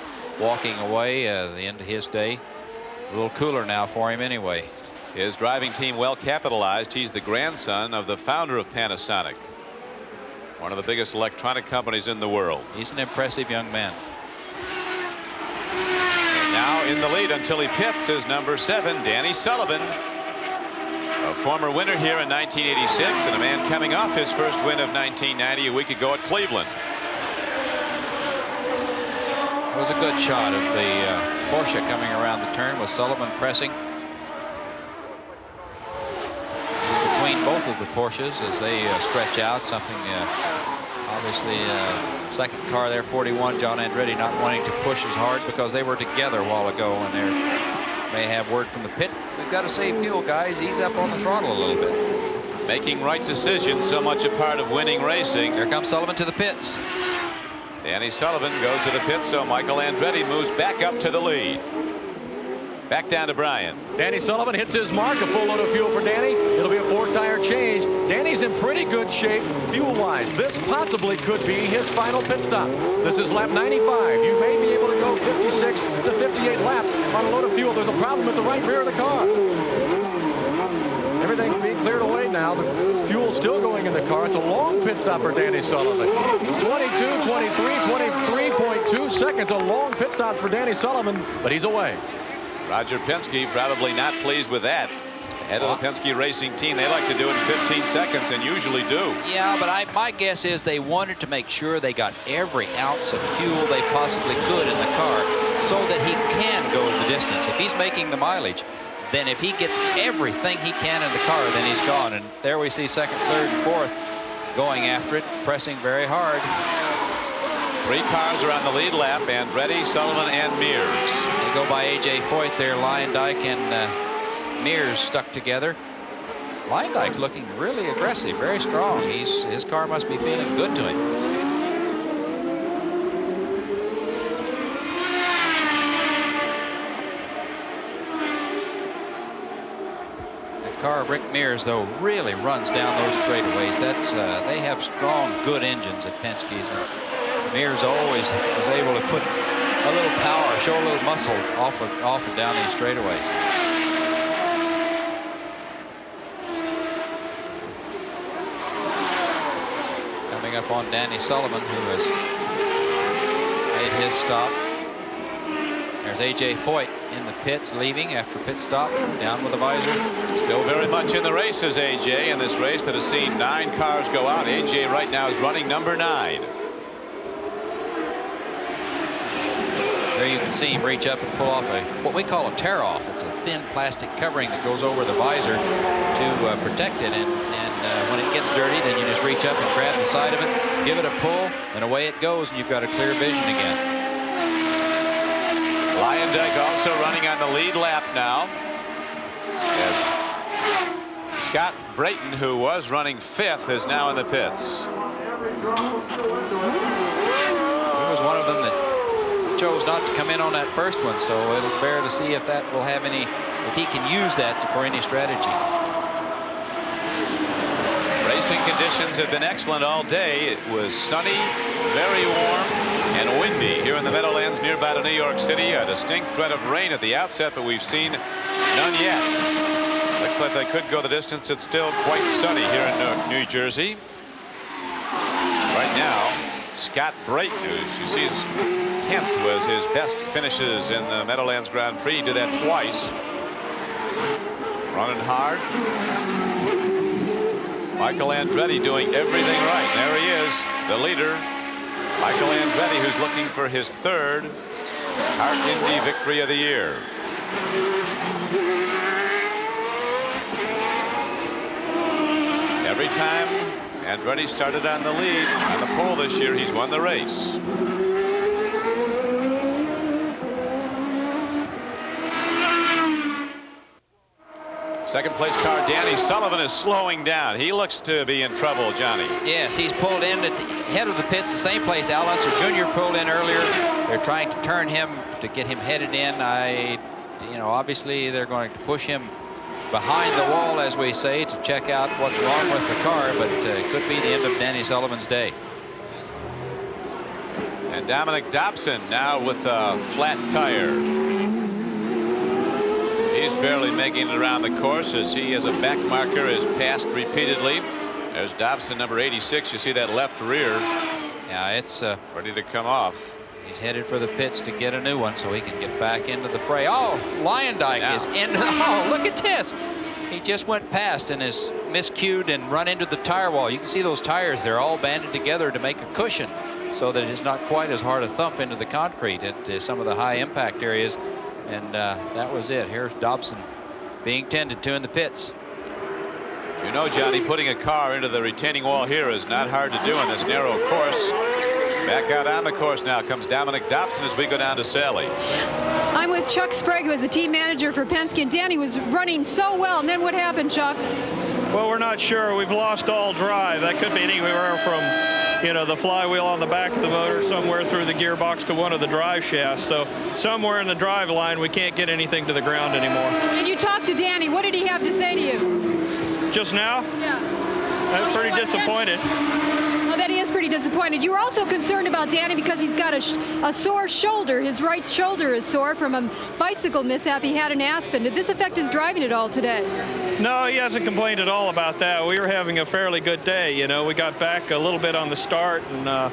walking away. The end of his day. A little cooler now for him anyway. His driving team well capitalized. He's the grandson of the founder of Panasonic, one of the biggest electronic companies in the world. He's an impressive young man. And now in the lead until he pits is number 7, Danny Sullivan, a former winner here in 1986 and a man coming off his first win of 1990 a week ago at Cleveland. It was a good shot of the Porsche coming around the turn with Sullivan pressing. Between both of the Porsches as they stretch out, something obviously second car there, 41, John Andretti not wanting to push as hard because they were together a while ago, and they may have word from the pit. We've got to save fuel, guys. Ease up on the throttle a little bit. Making right decisions, so much a part of winning racing. Here comes Sullivan to the pits. Danny Sullivan goes to the pits, so Michael Andretti moves back up to the lead. Back down to Brian. Danny Sullivan hits his mark. A full load of fuel for Danny. It'll be a 4-tire change. Danny's in pretty good shape fuel-wise. This possibly could be his final pit stop. This is lap 95. You may be able to go 56 to 58 laps on a load of fuel. There's a problem at the right rear of the car. Everything's being cleared away now. The fuel's still going in the car. It's a long pit stop for Danny Sullivan. 22, 23, 23.2 seconds. A long pit stop for Danny Sullivan, but he's away. Roger Penske probably not pleased with that. Head of the Penske Racing team, they like to do it in 15 seconds and usually do. Yeah, but my guess is they wanted to make sure they got every ounce of fuel they possibly could in the car so that he can go the distance. If he's making the mileage, then if he gets everything he can in the car, then he's gone. And there we see second, third, and fourth going after it, pressing very hard. 3 cars are on the lead lap, Andretti, Sullivan, and Mears. They go by A.J. Foyt there. Leyendijk and Mears stuck together. Leyendijk looking really aggressive, very strong. His car must be feeling good to him. That car of Rick Mears, though, really runs down those straightaways. That's they have strong, good engines at Penske's. Mears always is able to put a little power, show a little muscle off and down these straightaways. Coming up on Danny Sullivan, who has made his stop. There's A.J. Foyt in the pits, leaving after pit stop, down with the visor. Still very much in the race is A.J. in this race that has seen 9 cars go out. A.J. right now is running number 9. There you can see him reach up and pull off what we call a tear-off. It's a thin plastic covering that goes over the visor to protect it. And when it gets dirty, then you just reach up and grab the side of it, give it a pull, and away it goes, and you've got a clear vision again. Leyendijk also running on the lead lap now. And Scott Brayton, who was running 5th, is now in the pits. He was one of them that chose not to come in on that first one, so it'll bear to see if that will have any, if he can use that for any strategy. Racing conditions have been excellent all day. It was sunny, very warm, and windy here in the Meadowlands nearby to New York City. A distinct threat of rain at the outset, but we've seen none yet. Looks like they could go the distance. It's still quite sunny here in New Jersey. Right now, Scott Brayton, who you see is 10th, was his best finishes in the Meadowlands Grand Prix. He did that twice. Running hard. Michael Andretti doing everything right. There he is, the leader. Michael Andretti, who's looking for his 3rd Kart Indy victory of the year. Every time Andretti started on the lead, on the pole this year, he's won the race. Second place car, Danny Sullivan, is slowing down. He looks to be in trouble, Johnny. Yes, he's pulled in at the head of the pits, the same place Al Unser Jr. pulled in earlier. They're trying to turn him to get him headed in. Obviously they're going to push him behind the wall, as we say, to check out what's wrong with the car, but it could be the end of Danny Sullivan's day. And Dominic Dobson now with a flat tire. He's barely making it around the course as he, as a back marker, is passed repeatedly. There's Dobson, number 86. You see that left rear. Yeah, it's ready to come off. He's headed for the pits to get a new one so he can get back into the fray. Oh, Leyendijk is in. Oh, look at this. He just went past and is miscued and run into the tire wall. You can see those tires. They're all banded together to make a cushion so that it's not quite as hard a thump into the concrete at some of the high impact areas. And that was it. Here's Dobson being tended to in the pits. You know, Johnny, putting a car into the retaining wall here is not hard to do on this narrow course. Back out on the course now comes Dominic Dobson as we go down to Sally. I'm with Chuck Sprague, who is the team manager for Penske, and Danny was running so well. And then what happened, Chuck? Well, we're not sure. We've lost all drive. That could be anywhere from you know, the flywheel on the back of the motor, somewhere through the gearbox to one of the drive shafts. So somewhere in the drive line, we can't get anything to the ground anymore. And you talked to Danny. What did he have to say to you? Just now? Yeah. I'm pretty disappointed. Well, that he is pretty disappointed. You were also concerned about Danny because he's got a sore shoulder. His right shoulder is sore from a bicycle mishap he had in Aspen. Did this affect his driving at all today? No, he hasn't complained at all about that. We were having a fairly good day. You know, we got back a little bit on the start, and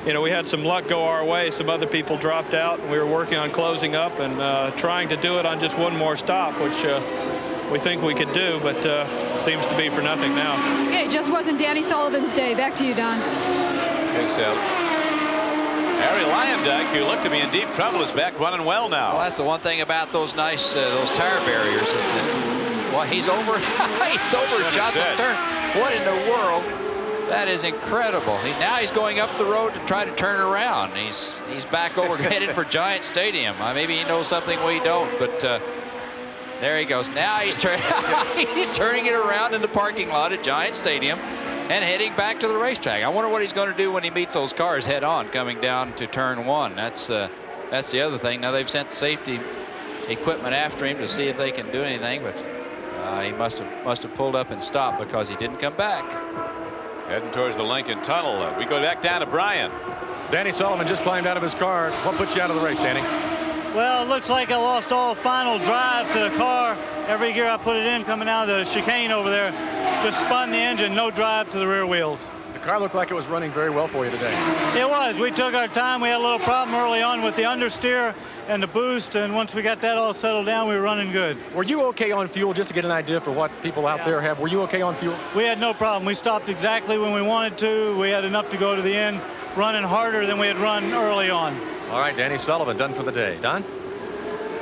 you know, we had some luck go our way. Some other people dropped out, and we were working on closing up and trying to do it on just one more stop, which we think we could do, but seems to be for nothing now. Okay, it just wasn't Danny Sullivan's day. Back to you, Don. Okay, so Harry Lyondike, who looked to be in deep trouble, is back running well now. Well, that's the one thing about those nice those tire barriers. Well, he's over. He's over Jonathan Turn. What in the world? That is incredible. Now he's going up the road to try to turn around. He's back over headed for Giant Stadium. Maybe he knows something we don't, but there he goes. Now he's turning it around in the parking lot at Giant Stadium and heading back to the racetrack. I wonder what he's going to do when he meets those cars head on coming down to turn 1. That's the other thing. Now they've sent safety equipment after him to see if they can do anything, but he must have pulled up and stopped because he didn't come back. Heading towards the Lincoln Tunnel. We go back down to Brian. Danny Sullivan just climbed out of his car. What put you out of the race, Danny? Well, it looks like I lost all final drive to the car. Every gear I put it in coming out of the chicane over there just spun the engine, no drive to the rear wheels. The car looked like it was running very well for you today. It was. We took our time. We had a little problem early on with the understeer and the boost, and once we got that all settled down, we were running good. Were you okay on fuel, just to get an idea for what people out there have? Were you okay on fuel? We had no problem. We stopped exactly when we wanted to. We had enough to go to the end, running harder than we had run early on. All right, Danny Sullivan done for the day. Don?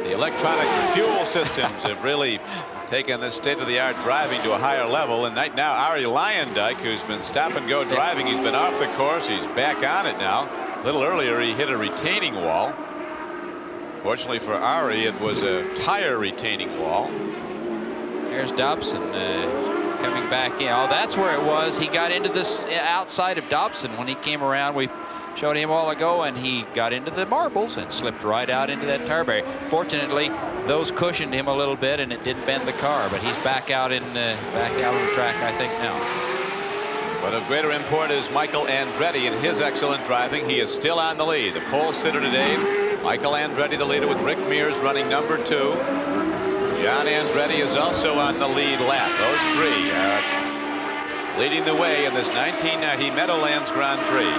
The electronic fuel systems have really taken this state-of-the-art driving to a higher level. And right now, Ari Lyondike, who's been stop-and-go driving, he's been off the course. He's back on it now. A little earlier, he hit a retaining wall. Fortunately for Ari, it was a tire retaining wall. Here's Dobson coming back in. Oh, that's where it was. He got into this outside of Dobson when he came around. We showed him a while ago, and he got into the marbles and slipped right out into that tire barrier. Fortunately, those cushioned him a little bit, and it didn't bend the car. But he's back out on the track, I think, now. But of greater import is Michael Andretti and his excellent driving. He is still on the lead. The pole sitter today, Michael Andretti, the leader, with Rick Mears running number 2. John Andretti is also on the lead lap. Those three are leading the way in this 1990 Meadowlands Grand Prix.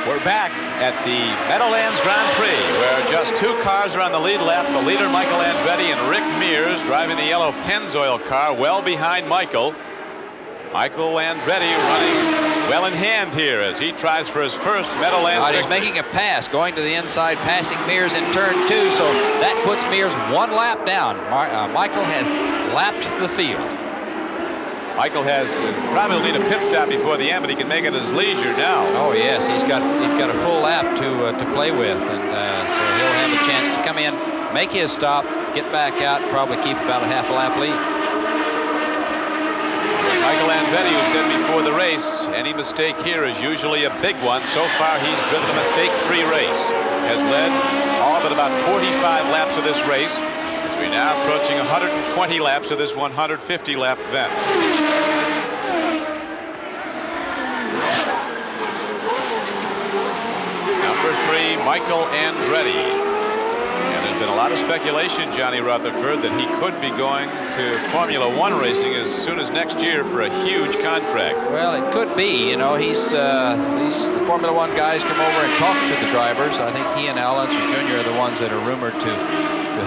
We're back at the Meadowlands Grand Prix, where just 2 cars are on the lead lap. The leader, Michael Andretti, and Rick Mears driving the yellow Pennzoil car well behind Michael. Michael Andretti running well in hand here as he tries for his first Meadowlands victory. He's making a pass, going to the inside, passing Mears in turn 2, so that puts Mears 1 lap down. Michael has lapped the field. Michael has probably need a pit stop before the end, but he can make it his leisure now. Oh yes, he's got a full lap to play with, and so he'll have a chance to come in, make his stop, get back out, probably keep about a half a lap lead. Michael Andretti, who said before the race, any mistake here is usually a big one. So far, he's driven a mistake-free race, has led all but about 45 laps of this race. We're now approaching 120 laps of this 150-lap event. Number 3, Michael Andretti. And there's been a lot of speculation, Johnny Rutherford, that he could be going to Formula One racing as soon as next year for a huge contract. Well, it could be. You know, these the Formula One guys come over and talk to the drivers. I think he and Al Unser Jr. are the ones that are rumored to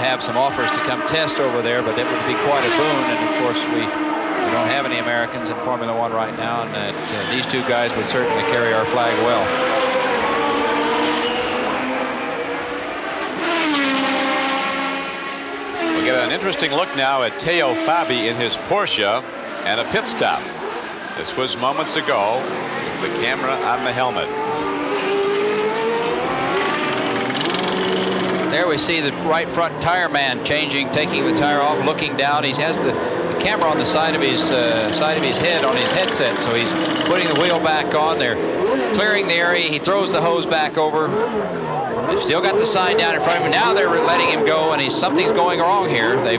have some offers to come test over there, but it would be quite a boon. And of course, we don't have any Americans in Formula One right now, and these 2 guys would certainly carry our flag well. We get an interesting look now at Teo Fabi in his Porsche and a pit stop. This was moments ago with the camera on the helmet. There we see the right front tire man changing, taking the tire off, looking down. He has the camera on the side of his head on his headset, so he's putting the wheel back on. They're clearing the area. He throws the hose back over. They've still got the sign down in front of him. Now they're letting him go, and something's going wrong here. The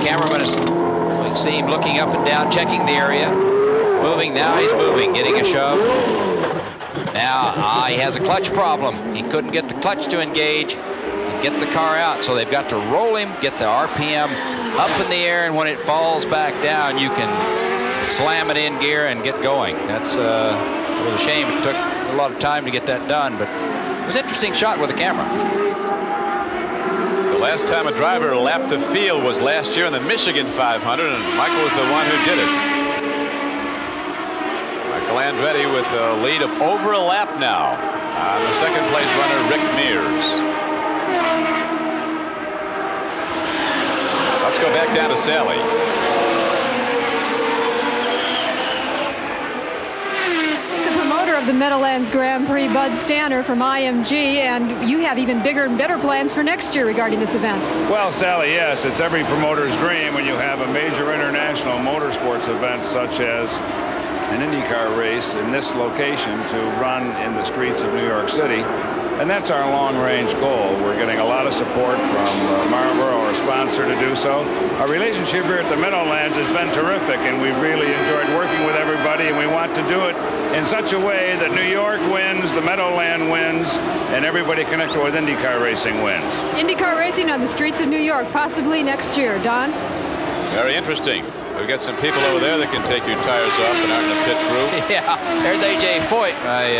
cameraman is, you see him looking up and down, checking the area. Moving, now he's moving, getting a shove. Now, he has a clutch problem. He couldn't get the clutch to engage and get the car out, so they've got to roll him, get the RPM up in the air, and when it falls back down, you can slam it in gear and get going. That's it was a shame. It took a lot of time to get that done, but it was an interesting shot with the camera. The last time a driver lapped the field was last year in the Michigan 500, and Michael was the one who did it. Michael Andretti with a lead of over a lap now on the second place runner Rick Mears. Let's go back down to Sally. The promoter of the Meadowlands Grand Prix, Bud Stanner from IMG, and you have even bigger and better plans for next year regarding this event. Well, Sally, yes, it's every promoter's dream when you have a major international motorsports event such as an IndyCar race in this location to run in the streets of New York City. And that's our long-range goal. We're getting a lot of support from Marlboro, our sponsor, to do so. Our relationship here at the Meadowlands has been terrific, and we've really enjoyed working with everybody, and we want to do it in such a way that New York wins, the Meadowland wins, and everybody connected with IndyCar racing wins. IndyCar racing on the streets of New York, possibly next year. Don? Very interesting. We've got some people over there that can take your tires off and aren't in the pit crew. Yeah, there's A.J. Foyt, my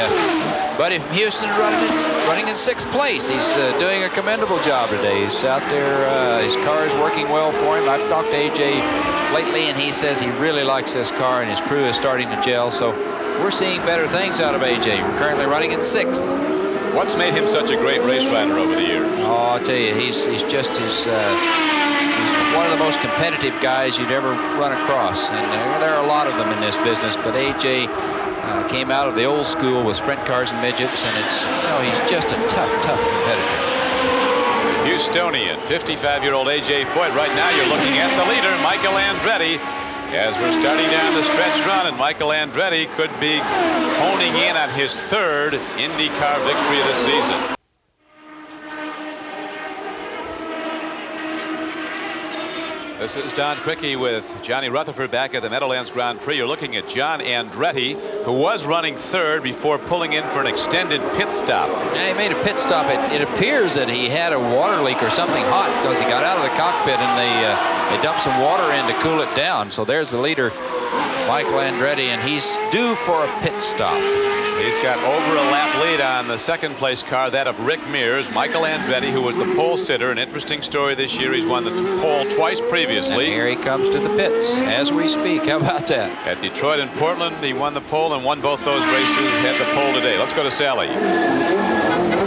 buddy from Houston, running in 6th place. He's doing a commendable job today. He's out there. His car is working well for him. I've talked to A.J. lately, and he says he really likes this car, and his crew is starting to gel. So we're seeing better things out of A.J. We're currently running in 6th. What's made him such a great race rider over the years? Oh, I'll tell you, he's just he's one of the most competitive guys you'd ever run across, and there are a lot of them in this business, but A.J. came out of the old school with sprint cars and midgets, and he's just a tough competitor. Houstonian, 55-year-old A.J. Foyt. Right now you're looking at the leader, Michael Andretti, as we're starting down the stretch run, and Michael Andretti could be honing in on his 3rd IndyCar victory of the season. This is Don Crickey with Johnny Rutherford back at the Meadowlands Grand Prix. You're looking at John Andretti, who was running 3rd before pulling in for an extended pit stop. Yeah, he made a pit stop. It appears that he had a water leak or something hot because he got out of the cockpit and they dumped some water in to cool it down. So there's the leader, Michael Andretti, and he's due for a pit stop. He's got over a lap lead on the 2nd place car, that of Rick Mears. Michael Andretti, who was the pole sitter, an interesting story this year. He's won the pole twice previously. And here he comes to the pits as we speak. How about that? At Detroit and Portland, he won the pole and won both those races. Had the pole today. Let's go to Sally.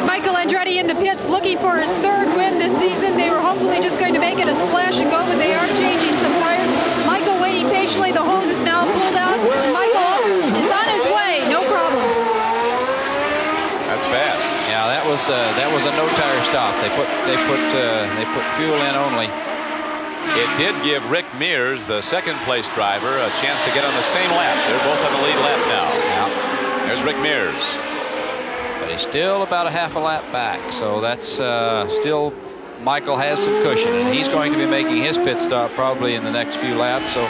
Michael Andretti in the pits looking for his 3rd win this season. They were hopefully just going to make it a splash and go, but they are changing some tires. Michael waiting patiently. The hose is now pulled out. Michael is on his way. No problem. That's fast. Yeah, that was a no tire stop. They put fuel in only. It did give Rick Mears, the 2nd place driver, a chance to get on the same lap. They're both on the lead lap now. Yeah. There's Rick Mears. But he's still about a half a lap back, so that's still, Michael has some cushion, and he's going to be making his pit stop probably in the next few laps, so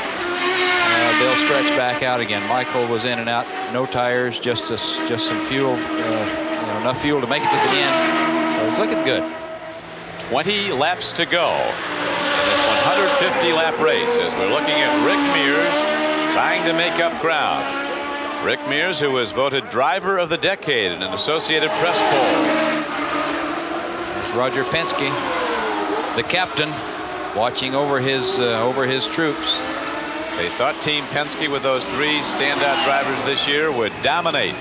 they'll stretch back out again. Michael was in and out, no tires, just some fuel, enough fuel to make it to the end, so he's looking good. 20 laps to go in this 150-lap race as we're looking at Rick Mears trying to make up ground. Rick Mears, who was voted driver of the decade in an Associated Press poll. There's Roger Penske, the captain, watching over his troops. They thought Team Penske, with those 3 standout drivers this year, would dominate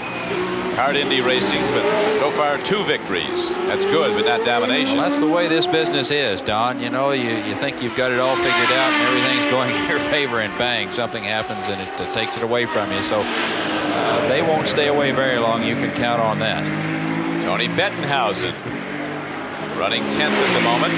kart Indy racing, but so far 2 victories. That's good, but not domination. Well, that's the way this business is, Don. You know, you think you've got it all figured out and everything's going in your favor, and bang, something happens and it takes it away from you. So they won't stay away very long. You can count on that. Tony Bettenhausen running 10th at the moment.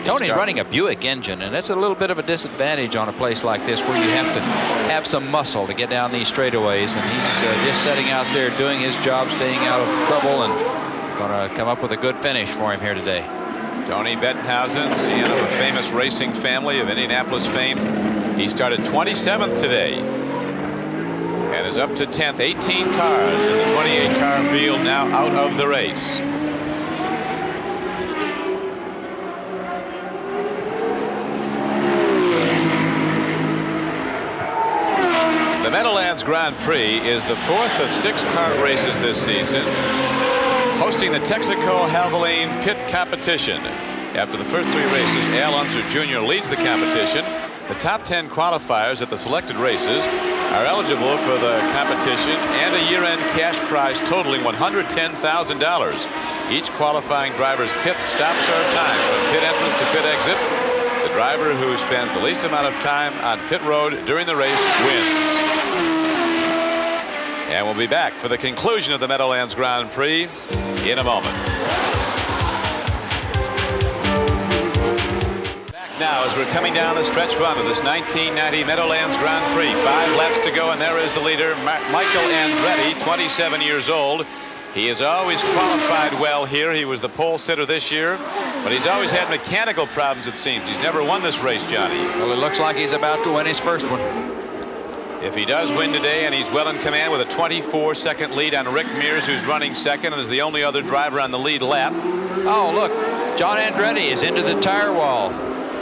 Tony's running a Buick engine, and that's a little bit of a disadvantage on a place like this where you have to have some muscle to get down these straightaways, and he's just setting out there doing his job, staying out of trouble, and going to come up with a good finish for him here today. Tony Bettenhausen, son of a famous racing family of Indianapolis fame. He started 27th today and is up to 10th. 18 cars in the 28-car field now out of the race. The Meadowlands Grand Prix is the 4th of 6 kart races this season, hosting the Texaco Havoline Pit Competition. After the first 3 races, Al Unser Jr. leads the competition. The top 10 qualifiers at the selected races are eligible for the competition and a year-end cash prize totaling $110,000. Each qualifying driver's pit stops are timed from pit entrance to pit exit. The driver who spends the least amount of time on pit road during the race wins. And we'll be back for the conclusion of the Meadowlands Grand Prix in a moment. Back now as we're coming down the stretch run of this 1990 Meadowlands Grand Prix. 5 laps to go, and there is the leader, Michael Andretti, 27 years old. He has always qualified well here. He was the pole sitter this year, but he's always had mechanical problems, it seems. He's never won this race, Johnny. Well, it looks like he's about to win his first one. If he does win today, and he's well in command with a 24-second lead on Rick Mears, who's running second and is the only other driver on the lead lap. Oh, look, John Andretti is into the tire wall.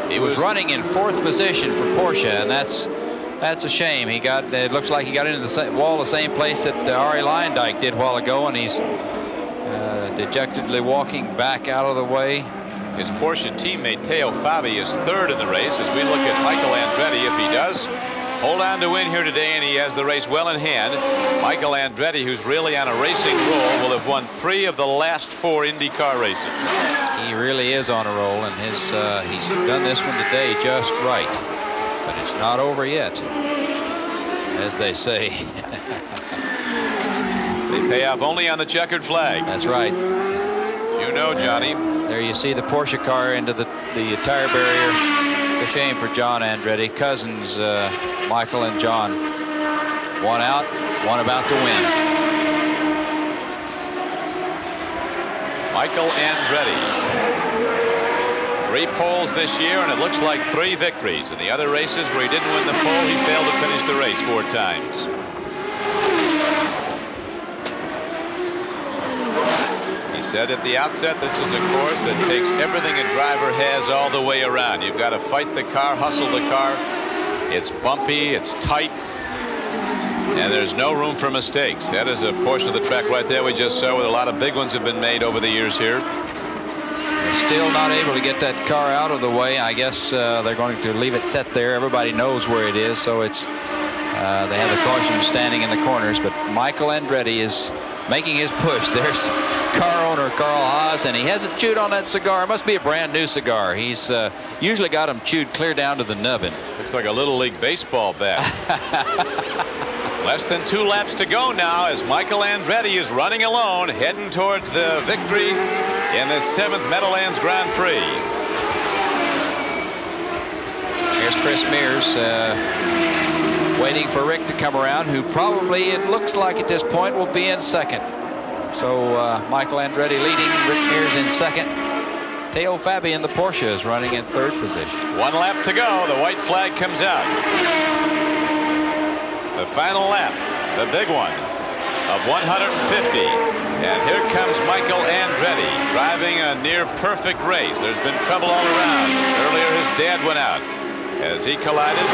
He was running in 4th position for Porsche, and that's a shame. He got, it looks like he got into the wall the same place that Arie Luyendyk did a while ago, and he's dejectedly walking back out of the way. His Porsche teammate Teo Fabi is 3rd in the race as we look at Michael Andretti. If he does hold on to win here today, and he has the race well in hand, Michael Andretti, who's really on a racing roll, will have won 3 of the last 4 IndyCar races. He really is on a roll, and he's done this one today just right. But it's not over yet, as they say. They pay off only on the checkered flag. That's right. You know, Johnny. There you see the Porsche car into the tire barrier. It's a shame for John Andretti. Cousins, Michael and John. One out, one about to win. Michael Andretti. 3 poles this year, and it looks like 3 victories. In the other races where he didn't win the pole, he failed to finish the race 4 times. He said at the outset, this is a course that takes everything a driver has all the way around. You've got to fight the car, hustle the car. It's bumpy, it's tight, and there's no room for mistakes. That is a portion of the track right there we just saw, where a lot of big ones have been made over the years here. Still not able to get that car out of the way. I guess they're going to leave it set there. Everybody knows where it is, so it's they have the caution standing in the corners. But Michael Andretti is making his push. There's car owner Carl Haas, and he hasn't chewed on that cigar. It must be a brand new cigar. He's usually got them chewed clear down to the nubbin. Looks like a Little League baseball bat. Less than 2 laps to go now as Michael Andretti is running alone, heading towards the victory in the 7th Meadowlands Grand Prix. Here's Chris Mears waiting for Rick to come around, who probably, it looks like at this point, will be in 2nd. So Michael Andretti leading, Rick Mears in 2nd. Teo Fabi in the Porsche is running in 3rd position. 1 lap to go. The white flag comes out. The final lap, the big one, of 150. And here comes Michael Andretti driving a near perfect race. There's been trouble all around. Earlier his dad went out as he collided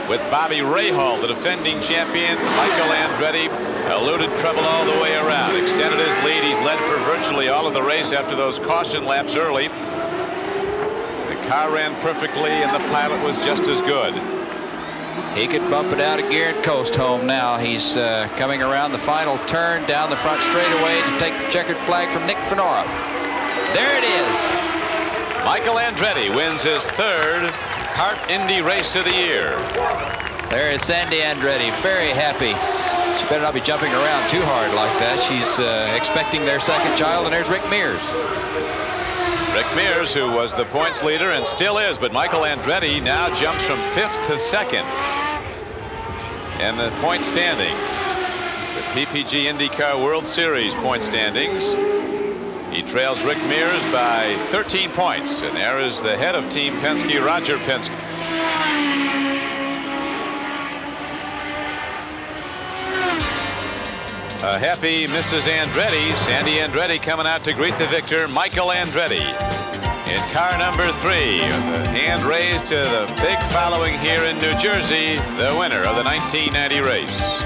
with Bobby Rahal, the defending champion. Michael Andretti eluded trouble all the way around, extended his lead. He's led for virtually all of the race after those caution laps early. The car ran perfectly and the pilot was just as good. He could bump it out of gear and coast home now. He's coming around the final turn down the front straightaway to take the checkered flag from Nick Fenora. There it is. Michael Andretti wins his 3rd kart Indy race of the year. There is Sandy Andretti, very happy She better not be jumping around too hard like that. She's expecting their second child, and there's Rick Mears. Rick Mears, who was the points leader and still is, but Michael Andretti now jumps from 5th to 2nd in the point standings. The PPG IndyCar World Series point standings. He trails Rick Mears by 13 points, and there is the head of Team Penske, Roger Penske. A happy Mrs. Andretti, Sandy Andretti, coming out to greet the victor, Michael Andretti, in car number 3. With a hand raised to the big following here in New Jersey, the winner of the 1990 race.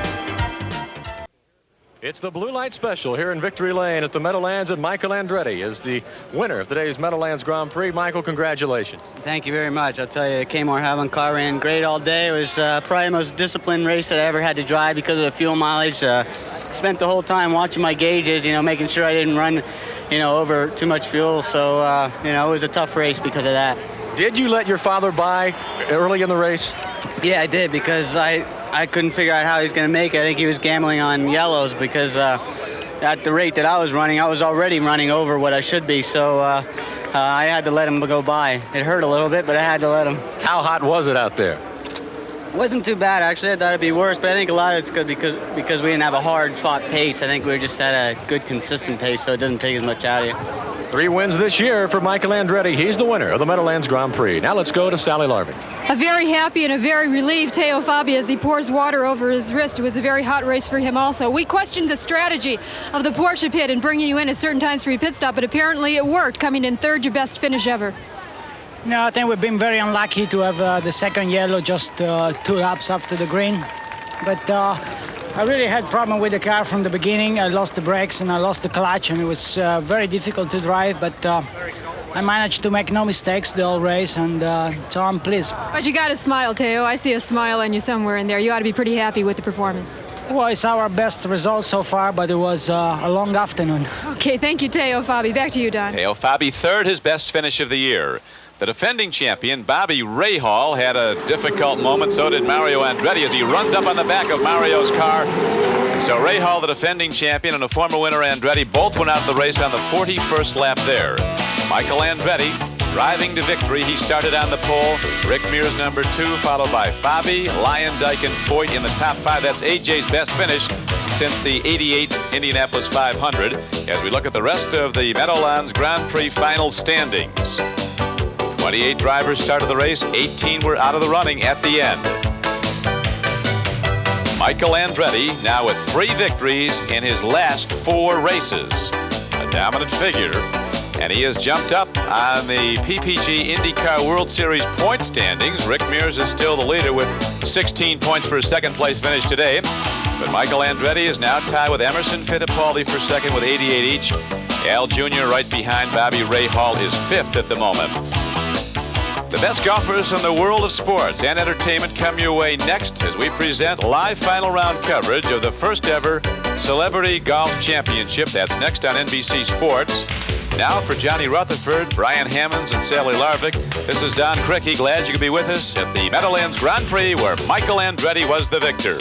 It's the Blue Light Special here in Victory Lane at the Meadowlands, and Michael Andretti is the winner of today's Meadowlands Grand Prix. Michael, congratulations. Thank you very much. I'll tell you, the Kmart Havlin car ran great all day. It was probably the most disciplined race that I ever had to drive because of the fuel mileage. Spent the whole time watching my gauges, making sure I didn't run, over too much fuel. So, it was a tough race because of that. Did you let your father by early in the race? Yeah, I did, because I couldn't figure out how he was going to make it. I think he was gambling on yellows because at the rate that I was running, I was already running over what I should be. So I had to let him go by. It hurt a little bit, but I had to let him. How hot was it out there? It wasn't too bad, actually. I thought it'd be worse, but I think a lot of it's good because we didn't have a hard-fought pace. I think we were just at a good, consistent pace, so it doesn't take as much out of you. 3 wins this year for Michael Andretti. He's the winner of the Meadowlands Grand Prix. Now let's go to Sally Larving. A very happy and a very relieved Teo Fabi as he pours water over his wrist. It was a very hot race for him also. We questioned the strategy of the Porsche pit and bringing you in at certain times for your pit stop, but apparently it worked. Coming in 3rd, your best finish ever. No, I think we've been very unlucky to have the second yellow just 2 laps after the green. But I really had problem with the car from the beginning. I lost the brakes and I lost the clutch, and it was very difficult to drive, but I managed to make no mistakes the whole race, and so I'm pleased. But you got to smile, Teo. I see a smile on you somewhere in there. You ought to be pretty happy with the performance. Well, it's our best result so far, but it was a long afternoon. Okay, thank you, Teo Fabi. Back to you, Don. Teo Fabi, 3rd, his best finish of the year. The defending champion, Bobby Rahal, had a difficult moment. So did Mario Andretti as he runs up on the back of Mario's car. So Rahal, the defending champion, and a former winner, Andretti, both went out of the race on the 41st lap there. Michael Andretti driving to victory. He started on the pole. Rick Mears, number 2, followed by Fabi, Lyondike, and Foyt in the top 5. That's AJ's best finish since the '88 Indianapolis 500. As we look at the rest of the Meadowlands Grand Prix final standings. 28 drivers started the race, 18 were out of the running at the end. Michael Andretti now with 3 victories in his last 4 races. A dominant figure, and he has jumped up on the PPG IndyCar World Series point standings. Rick Mears is still the leader with 16 points for his 2nd place finish today. But Michael Andretti is now tied with Emerson Fittipaldi for 2nd with 88 each. Al Jr. right behind Bobby Rahal is 5th at the moment. The best golfers in the world of sports and entertainment come your way next as we present live final round coverage of the first ever Celebrity Golf Championship. That's next on NBC Sports. Now for Johnny Rutherford, Brian Hammonds, and Sally Larvik, this is Don Crickey. Glad you could be with us at the Meadowlands Grand Prix where Michael Andretti was the victor.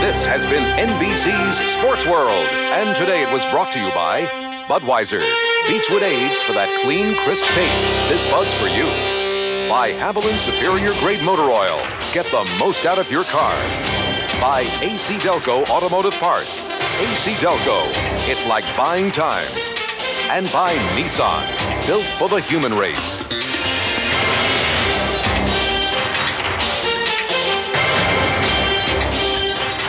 This has been NBC's Sports World, and today it was brought to you by Budweiser. Beechwood aged for that clean, crisp taste. This Bud's for you. By Haviland Superior Grade Motor Oil. Get the most out of your car. By AC Delco Automotive Parts. AC Delco. It's like buying time. And by Nissan. Built for the human race.